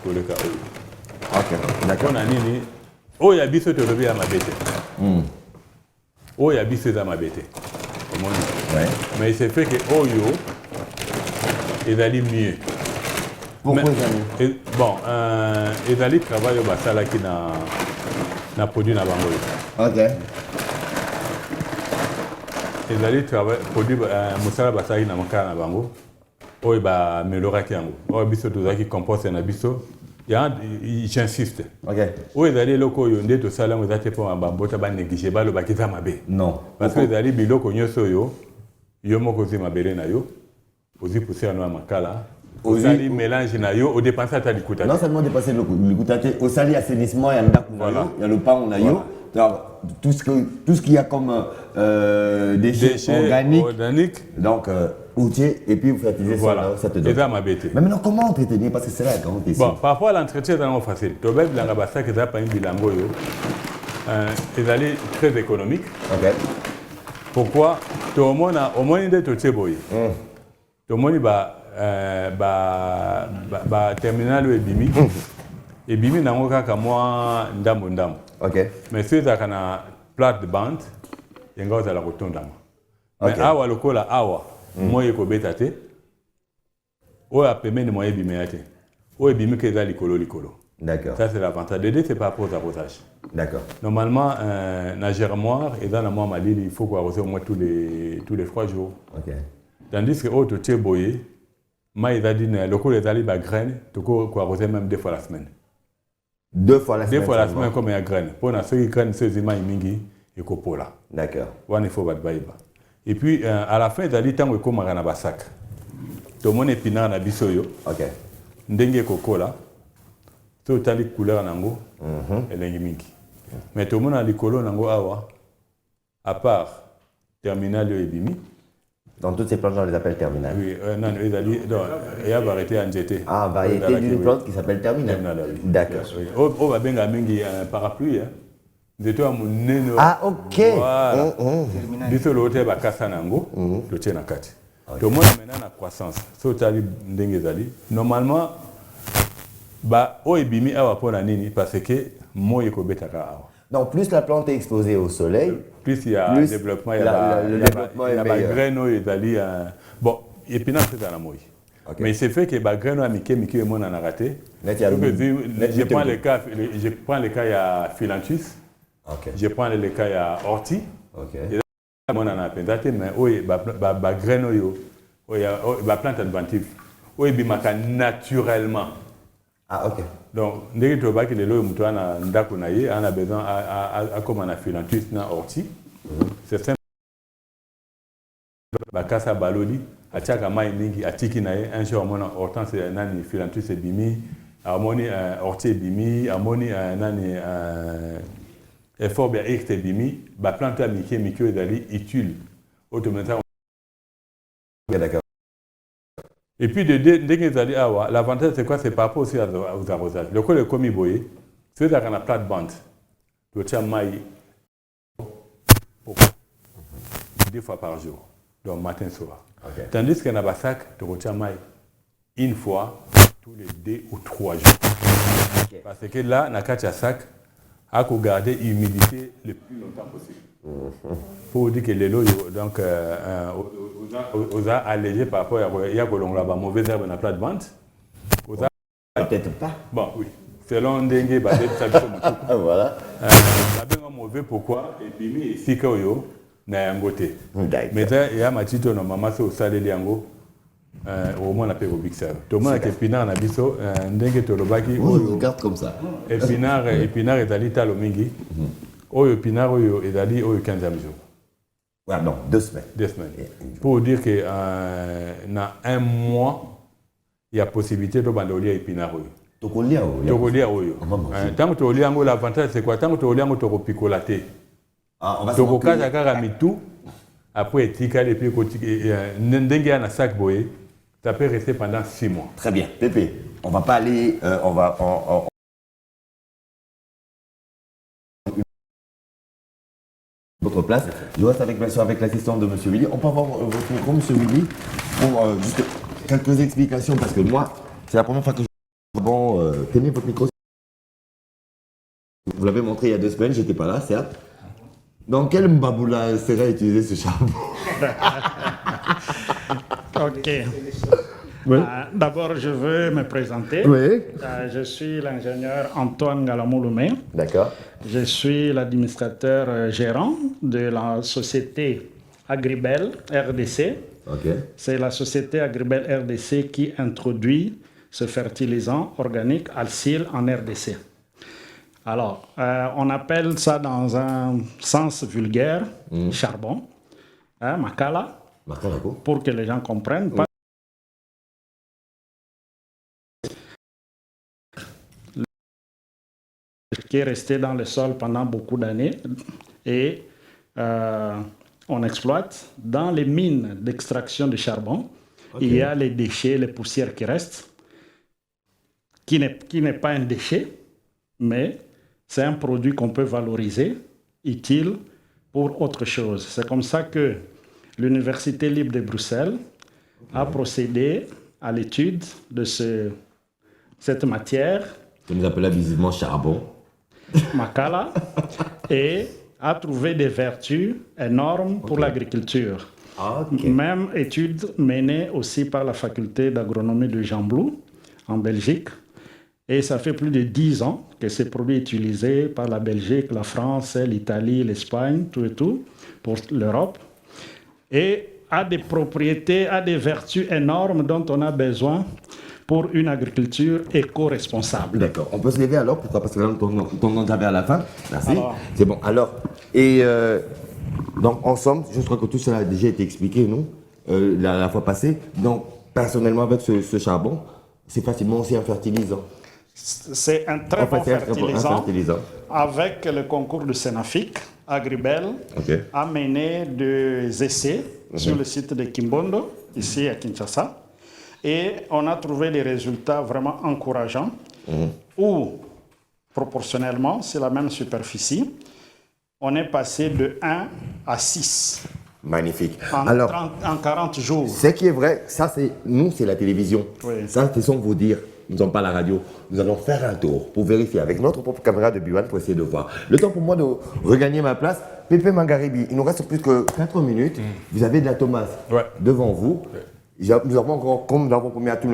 koleka Oyo. Ok. D'accord. On a nini. Oyo abiso te lever à ma bête. Oyo abiso à ma bête. Ouais. Mais il s'est fait que Oyo est allé mieux. Pourquoi il mieux? Bon, il allé travailler au Basala qui n'a produit na Bango. Ok. Il allé travailler produit Moussala Basala qui n'a pas na Bango. Oyo ba améliorer qui ango. Oyo biso tout qui composte na biso. J'insiste. Ok. Oyo ezali loko oyo nde to sala ngo zate pour bambota ba négliger ba lo ba kiza mabe. Non. Parce que ezali biloko nyoso yo yo moko zi mabele na yo. Ozi pousser na makala. Osali mélange na yo au dépenser ta likuta. Non seulement dépasser le likuta, au sali assainissement il y a il y a le pain on a yo. Tout ce qu'il y a comme déchets organiques. Donc outils et puis vous fertilisez ça te donne. Mais maintenant comment entretenir parce que c'est là la grande question. Bon, parfois l'entretien est vraiment facile. To beb la ngabasa que ça pas une bilango yo. Ezali très économique. OK. Pourquoi? Tout le monde a au moins de to teboy. Tout le monde ba terminal et bimi. Et bimi nango kaka moi ndambo. OK. Mais c'est ça kana plate de bande yenga za la rotonda. Mais awa lokola awa moi ko betate. O a pemene moi bimi ate. O bimi ke za likolo. D'accord. Ça c'est l'avantage. Le dé c'est pas pour arrosage. D'accord. Normalement na germoire et dans la mois malili il faut arroser au moins tous les 3 jours. OK. Tandis que auto teboye mai dadine lokolo ezali ba graine to ko arroser même 2 fois la semaine. 2 fois la semaine. 2 fois la semaine comme il y a graine. Pour ceux qui graine ceux images mingi et copola. D'accord. Il faut battre baïba. Et puis à la fin d'ali tango ko marana basak. To mon épinard na bisoyo. OK. Ndenge kokola. To tali couleur nango. Elengi mingi. Mais to mon alikolo nango awa. À part terminal et bimi. Dans toutes ces plantes, on les appelle terminales. Oui, non, il y a variété en jeté. Ah, variété d'une plante qui s'appelle terminale. D'accord. On va bien amener un parapluie. Ah, ok. Voilà. Biso l'hôtel va casser nango, le tient à 4. Tout le monde maintenant la croissance. Normalement, bah, o ebimi awa pona nini parce que moi ko betaka awa. Donc plus la plante est exposée au soleil, plus il y a un développement, il y a la graine et bon, et puis c'est dans la mouille. Mais c'est fait que la graine a miqué et mon en a raté. Je prends le cas il y a Philanthus. Je prends le cas il y a Orti. Moi, on a pensé, mais oui, graine, plante adventive, oui, bimaka naturellement. Ah, ok. Donc, dès que tu vois que les lois, on a besoin comme un philanthropiste na orti. C'est simple. Bakasa baloli, achaka mai mingi, atiki nae, un jour mon hortense c'est nani philanthropiste bimi, harmonie orti bimi, harmonie nani effort bien irte bimi, ba plante à mikio dali utile automatiquement. D'accord. Et puis dès que vous allez l'avantage c'est quoi? C'est par rapport aussi aux arrosages. Le coup de commis boye, c'est dans la plate-bande. Tu tiens maï 2 fois par jour, donc matin soir. Okay. Tandis qu'un abasac, tu retiens maï une fois tous les 2 ou 3 jours. Okay. Parce que là, dans le sac, il faut garder l'humidité le plus longtemps possible. Pour dire que les lots, donc, on a allégé par rapport à il y a une mauvaise herbe dans la plate-bande. Peut-être pas. Bon, oui. Selon Dengue, voilà. La mauvais pourquoi? Et puis, ici, il y a un côté. Mais il y a ma petite maman, c'est au salé de Yango. Au moins, on appelle au Big Serve. Tout le monde a épinard, on a dit ça. Dengue, tu regarde comme ça. Épinard est allé à l'Omingi. Épinard est allé au 15e jour. Ouais, non, 2 semaines. 2 semaines. Pour dire que dans un mois, il y a possibilité de bandoler épinard. Tant que tu as l'avantage, c'est quoi? Tant que tu as picolaté. On va se tout. Après, tu as et puis un sac boé. Ça peut rester pendant 6 mois. Très bien. Pépé, on va pas aller. Votre place. Je reste avec l'assistant de M. Willy. On peut avoir votre micro, M. Willy, pour juste quelques explications, parce que moi, c'est la première fois que je... Bon, tenez votre micro. Vous l'avez montré il y a 2 semaines, j'étais pas là, certes. Dans quel mbaboula serait utilisé ce charbon? Ok. Oui. D'abord, je veux me présenter. Oui. Je suis l'ingénieur Antoine Galamouloumé. D'accord. Je suis l'administrateur gérant de la société Agribel RDC. Ok. C'est la société Agribel RDC qui introduit ce fertilisant organique Alsil en RDC. Alors, on appelle ça dans un sens vulgaire charbon, Makala, pour que les gens comprennent. Qui est resté dans le sol pendant beaucoup d'années et on exploite. Dans les mines d'extraction de charbon, il y a les déchets, les poussières qui restent, qui n'est pas un déchet, mais c'est un produit qu'on peut valoriser, utile pour autre chose. C'est comme ça que l'Université libre de Bruxelles a procédé à l'étude de cette matière. Que nous appelons visiblement charbon. Makala, et a trouvé des vertus énormes pour l'agriculture. Même étude menée aussi par la faculté d'agronomie de Gembloux, en Belgique. Et ça fait plus de 10 ans que ces produits utilisés par la Belgique, la France, l'Italie, l'Espagne, tout et tout, pour l'Europe. Et a des propriétés, a des vertus énormes dont on a besoin pour une agriculture éco-responsable. D'accord. On peut se lever alors? Pourquoi? Parce que là, ton nom est vers la fin. Merci. C'est bon. Alors, et donc, en somme, je crois que tout cela a déjà été expliqué, non? La fois passée. Donc, personnellement, avec ce charbon, c'est facilement aussi un fertilisant. C'est un très bon fertilisant. Avec le concours de Sénafic, Agribel a mené des essais sur le site de Kimbondo, ici à Kinshasa. Et on a trouvé des résultats vraiment encourageants, où, proportionnellement, c'est la même superficie, on est passé de 1 à 6. Magnifique. En 40 jours. Ce qui est vrai, ça c'est nous, c'est la télévision. Oui. Ça, ce sont vous dire, nous ne sommes pas la radio. Nous allons faire un tour pour vérifier avec notre propre caméra de Biwan pour essayer de voir. Le temps pour moi de regagner ma place. Pépé Mangaribi, il nous reste plus que 4 minutes. Vous avez de la tomate devant vous. Nous avons encore, comme nous avons promis à tous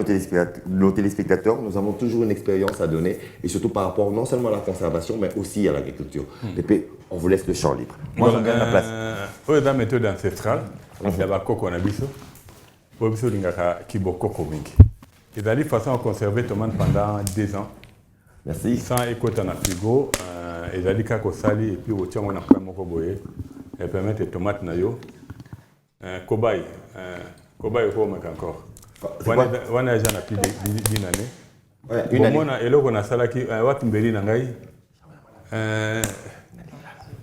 nos téléspectateurs, nous avons toujours une expérience à donner, et surtout par rapport non seulement à la conservation, mais aussi à l'agriculture. Et puis, on vous laisse le champ libre. Moi, je gagne la place. Pour la méthode ancestrale, il y a un coco nabiso. Pour biso lingaka kibo coco mingi. Et d'aller façon à conserver tomate pendant 2 ans. Merci. Sans écouter dans le frigo, et d'aller kako sali et puis au tient on a pas mon boye et permettre tomate na yo. Cobaye. Cobaye ko mak encore. On a déjà plus d'une année. Ouais, une année. On a eloko na salaki watu mbeli na ngai.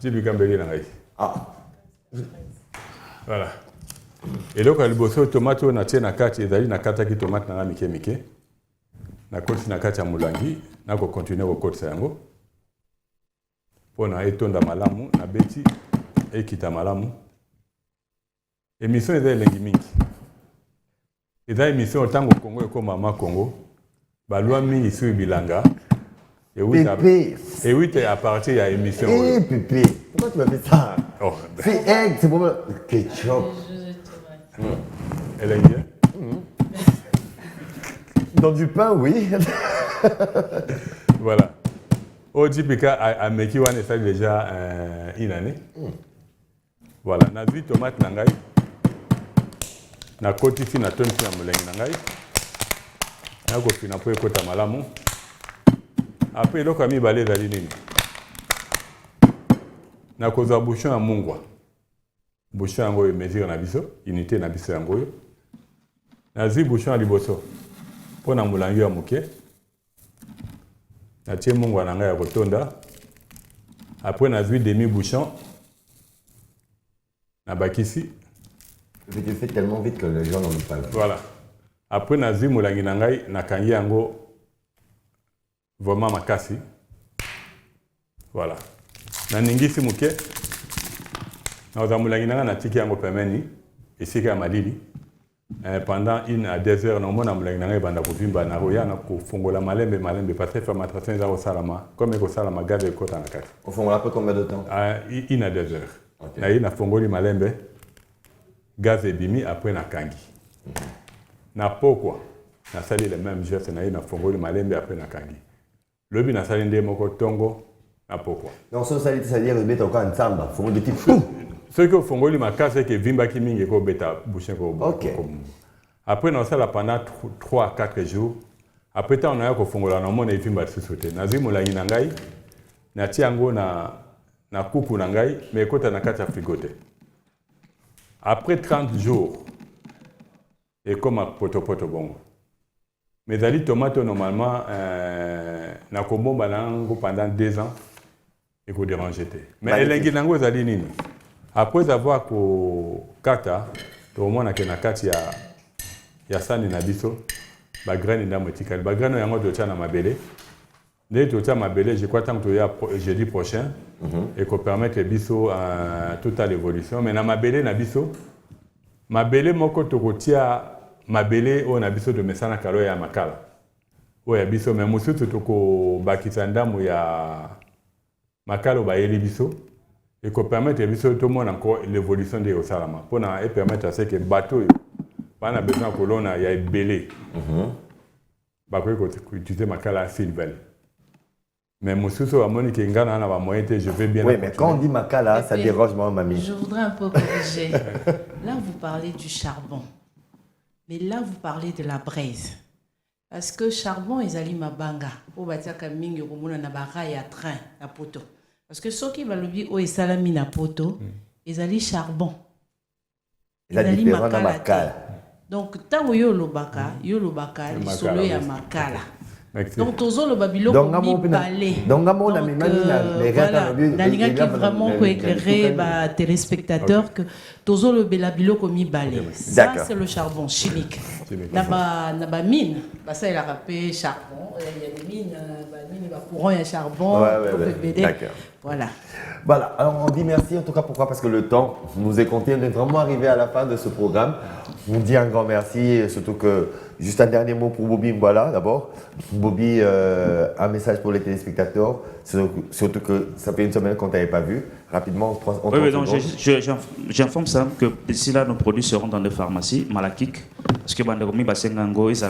Jibi mbeli na ngai. Ah. Voilà. Eloko ya liboso tomate na tie na kati ezali na kata ki tomate na mike mike. Na koti na kati ya mulangi na ko continuer ko kotisa yango. Pona etonda malamu na beti ekita malamu. Émission est elengi mingi. Eza émission otango Congo et Mama Congo. Balwa mingi sur bilanga. Et oui, à partir de l'émission. Eh, Pépé, pourquoi tu m'as fait ça? Oh. C'est egg, c'est pour moi. Ketchup. Elle est bien. Dans du pain, oui. Voilà. Au Djibika, à Mekiwan, c'est déjà une année. Voilà. Na vu tomate nangai. Na koti fi na toni fi na molengi nangai. Na ko fi na po ekota malamu. Après eloko ya mibale ezali nini? Na kozwa bouchon ya mungwa. Bouchon yango oyo mesure na biso, unité na biso yango oyo. Nazwi bouchon ya liboso mpo na molangi ya moke. Natie mungwa na ngai ya kotonda. Après nazwi demi bouchon. Na bakisi. Tu fais tellement vite que les gens n'en ont pas. Voilà. Après nazwi molangi na ngai nakangi yango vraiment makasi. Voilà. Na ningisi muke. Na ozamulangi nanga na tiki yango pemeni esika ya malili. Pendant 1 à 2 heures na mona mulangi nanga banda kovimba na roya na kofongola malembe parce que fermentation za osalama comme ko salama gade ko ta na kati. On fongola peu combien de temps? 1 à 2 heures. Okay. Na ina fongoli malembe gaz ebimi après na kangi. Na pokwa na sali le même geste na ina fongoli malembe après na kangi. Lobi na sali nde moko tongo na pokwa. Non, ça sali c'est-à-dire le bête encore en samba, fongo de type. Ce que fongoli makase que vimba ki mingi ko beta boucher ko. OK. Après na sala pendant 3 à 4 jours. Après ta on a ko fongola na mona vimba sisute. Na zimu la ina ngai na tiango na kuku na ngai mais kota na kati ya frigote. Après 30 jours et comme poto bongo. Mais ali tomate normalement na komomba nango pendant 2 ans et ko déranger te. Mais elengi nango ezali nini? Après avoir ko kata to mona ke na kati ya sani na biso ba graine na motikali ba graine yango to tana mabele. Dès to tana mabele, je crois tant que ya jeudi prochain et ko permettre biso toute l'évolution mais na mabele na biso mabele moko to kotia mabele o na biso de mesana kalo ya makala. O ya biso mais musutu to ko bakisa ndamu ya makalo ba yeli biso. Et qu'on permette tout le monde encore l'évolution des Osalama. Pour permettre à ce que les bateaux, pas besoin que l'on ait belé. Utiliser ma cala Sylvain. Mais Moussousso a moni qui est ngana na moyen je vais bien. Oui, mais quand on dit makala, ça dérange moi, mamie. Je voudrais un peu corriger. Là, vous parlez du charbon. Mais là, vous parlez de la braise. Parce que charbon, ils allaient mabanga. Au batiaka mingi rumuna na bara ya train, na poto. Parce que ceux qui vont le dire, oh, ils salami na poto, ils allaient charbon. Ils allaient makala. Donc, tant que yolobaka, ils sont là à makala. Donc, tous le babylon mi balé. Donc, voilà, Daniga qui vraiment peut éclairer les téléspectateurs que tous le babylon mi balé. Ça, c'est le charbon chimique. Naba mine, ça il a rappelé charbon. Il y a des mines, courant, il y a charbon. D'accord. Voilà. Voilà, alors on dit merci en tout cas, pourquoi? Parce que le temps nous est compté, on est vraiment arrivé à la fin de ce programme. On dit un grand merci, et surtout que, juste un dernier mot pour Bobby Mbala d'abord. Bobby, un message pour les téléspectateurs, surtout que ça fait une semaine qu'on ne t'avait pas vu. Rapidement, on oui, donc j'informe ça que d'ici là, nos produits seront dans des pharmacies, Malakik, parce que Bandekomi, Basengango, ils ont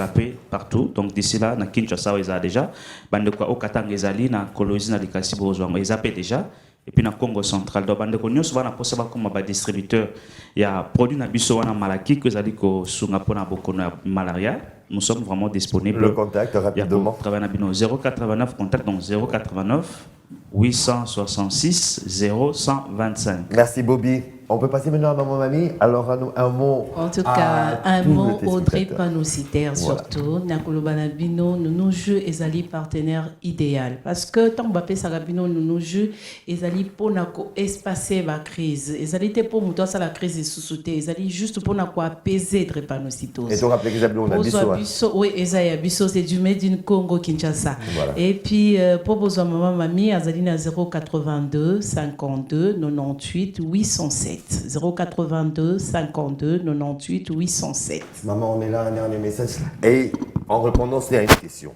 partout. Donc d'ici là, na Kinshasa, ils ont déjà. Bandeko Okatang, ils ont na Kolwezi, na Likasi, ils ont déjà. Et puis dans le Congo central, donc Bandeko, souvent, on a posé comme un distributeur. Il y a produit na biso na Malakik, ils ont dit que Sungapo na Bokono malaria. Nous sommes vraiment disponibles. Le contact, rapidement. 089 contact, donc 089 866 0125. Merci Bobby. On peut passer maintenant à Maman Mamie. Alors un mot. En tout cas, un mot Audrey Panocitaire surtout. Nakolobana Bino, nous jeux ezali partenaire idéal. Parce que tant Mbappé Sarabino nous jeux ezali pour nako espacer la crise. Ezali te pour muto ça la crise sous-souté. Ezali juste pour nako apaiser Audrey Panocitose. Et tu rappelles qu'ils appellent on a biso. Oui, Ezaya biso c'est du made in Congo Kinshasa. Voilà. Et puis pour besoin Maman Mamie azali na 082 52 98 807. 082 52 98 807. Maman, on est là, un dernier message. Et en répondant, c'est une question.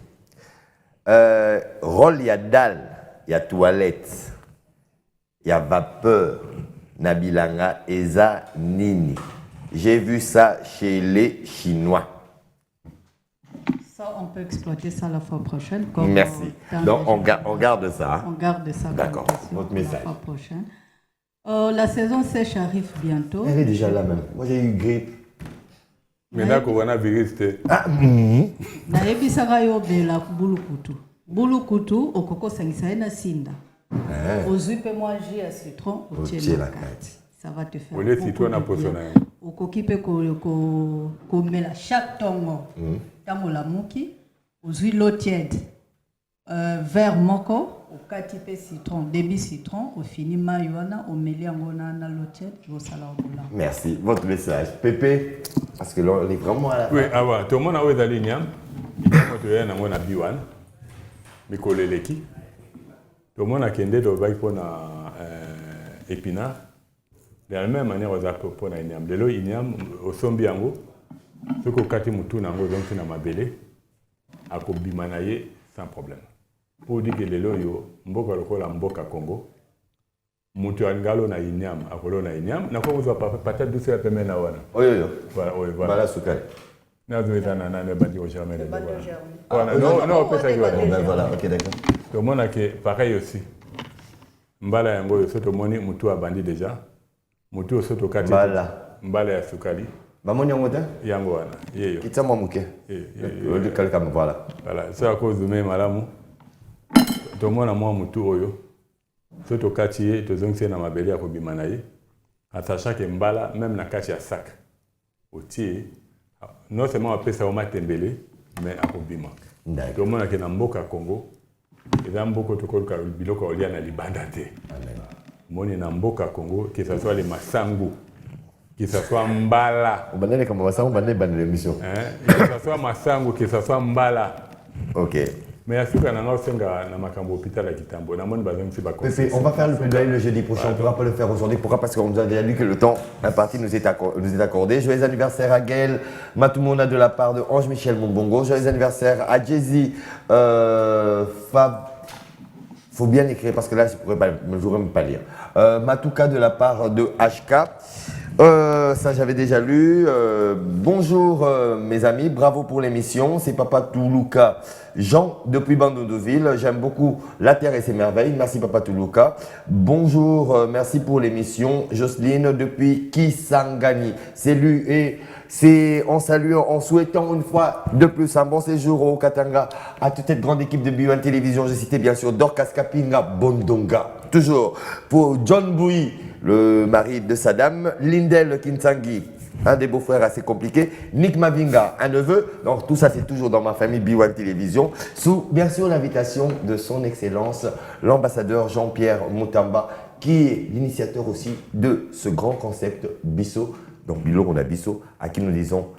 Rôle, il y a dalle, il y a toilette, il y a vapeur, Nabilanga, Eza, Nini. J'ai vu ça chez les Chinois. Ça, on peut exploiter ça la fois prochaine. Merci. Donc, on garde ça. On garde ça. D'accord. Votre message. La fois prochaine. La saison sèche arrive bientôt. Elle est déjà là même. Moi j'ai eu grippe. Maintenant qu'on a virus. Naebisaka yo bela bulukutu. Bulukutu okoko sangisa na sinda. Ozui pe moi jus à citron au la carte. Ça va te faire. Le citron na posona. Okoki pe ko mela chaque tongo. Tamola muki, ozui l'eau tiède. Verre moko. Au katipe citron, débit citron, au fini maïwana, au méliangona na l'hôtel, au salon. Merci. Votre message. Pépé, parce que là, on est vraiment à la fin. Oui, avant, tout le monde a eu des lignes. Il y a un biwan, Mikole Leki. Tout le monde a kendé de bail pour épinard. De la même manière, on a pour na inyam. De l'eau inyam, au sombiango, ce que kati mutu nango donc na mabele, à kobimanaye sans problème. Pour dire que les loyaux, mboka lokola mboka Congo, mutu angalo na inyam, akolo na inyam, na kwa uzo patate douce ya peme na wana. Oyo. Voilà, oui, voilà. Bala sukari. Na zoita na ne bandi au germain. Voilà. Non, peut être que voilà, OK, d'accord. Tout le monde a que pareil aussi. Mbala yango yo soto moni mutu a bandi déjà. Mutu soto kati. Mbala ya sukari. Bamoni yango ta? Yango wana. Yeyo. Kitama muke. Le calcam voilà. Voilà, c'est à cause de même malamu. Tout le monde a moi mutu oyo. Soto kati ye to zongse na mabeli ya kobimana ye. Sachant que mbala même na kati ya sac. Otie non seulement après ça on m'a tembelé mais à kobima. Tout le monde a ke na mboka Congo. Eza mboko to ko biloko olia na libanda te. Amen. Moni na mboka Congo que ça soit les masangu, que ça soit mbala. On banane comme masangu banane banane l'émission. Que ça soit masangu, que ça soit mbala. OK. Mais à ce qu'on a senga na makambo hôpital à Kitambo, na moni bazang si ba. On va faire le plaidoyer le jeudi prochain, on ne pourra pas le faire aujourd'hui. Pourquoi? Parce qu'on nous a déjà dit que le temps imparti nous est accordé. Joyeux anniversaire à Gaël Matoumona de la part de Ange Michel Mombongo. Joyeux anniversaire à Jay-Z Fab. Faut bien écrire parce que là je ne pourrais même pas lire. Matouka de la part de HK. Ça j'avais déjà lu. Bonjour mes amis, bravo pour l'émission. C'est Papa Toulouka Jean depuis Bandondoville. J'aime beaucoup La Terre et ses merveilles. Merci Papa Toulouka. Bonjour, merci pour l'émission. Jocelyne depuis Kisangani. C'est lui et on salue en souhaitant une fois de plus un bon séjour au Katanga à toute cette grande équipe de B1 Télévision. J'ai cité bien sûr Dorcas Kapinga Bondonga. Toujours pour John Bouy, le mari de Saddam, Lindel Kinsangi, un des beaux-frères assez compliqués, Nick Mavinga, un neveu. Donc tout ça c'est toujours dans ma famille B1 Télévision, sous bien sûr l'invitation de son excellence, l'ambassadeur Jean-Pierre Moutamba, qui est l'initiateur aussi de ce grand concept Bisso. Donc Bilo on a Bisso, à qui nous disons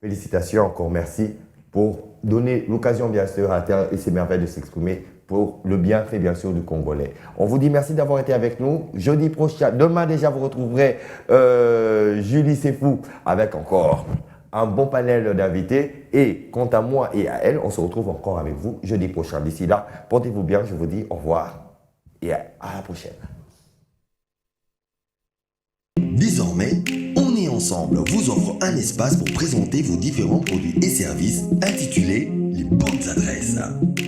félicitations, encore merci pour donner l'occasion bien sûr à la Terre et ses merveilles de s'exprimer pour le bienfait, bien sûr, du Congolais. On vous dit merci d'avoir été avec nous. Jeudi prochain, demain déjà, vous retrouverez Julie Sefou avec encore un bon panel d'invités. Et quant à moi et à elle, on se retrouve encore avec vous jeudi prochain. D'ici là, portez-vous bien, je vous dis au revoir et à la prochaine. Désormais, On est ensemble vous offre un espace pour présenter vos différents produits et services intitulés les bonnes adresses.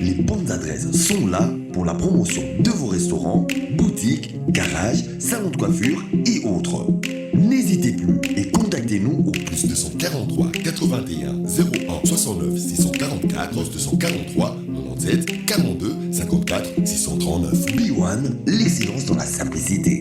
Les bonnes adresses sont là pour la promotion de vos restaurants, boutiques, garages, salons de coiffure et autres. N'hésitez plus et contactez-nous au plus 243 81 01 69 644 243 97 42 54 639. B1, l'excellence dans la simplicité.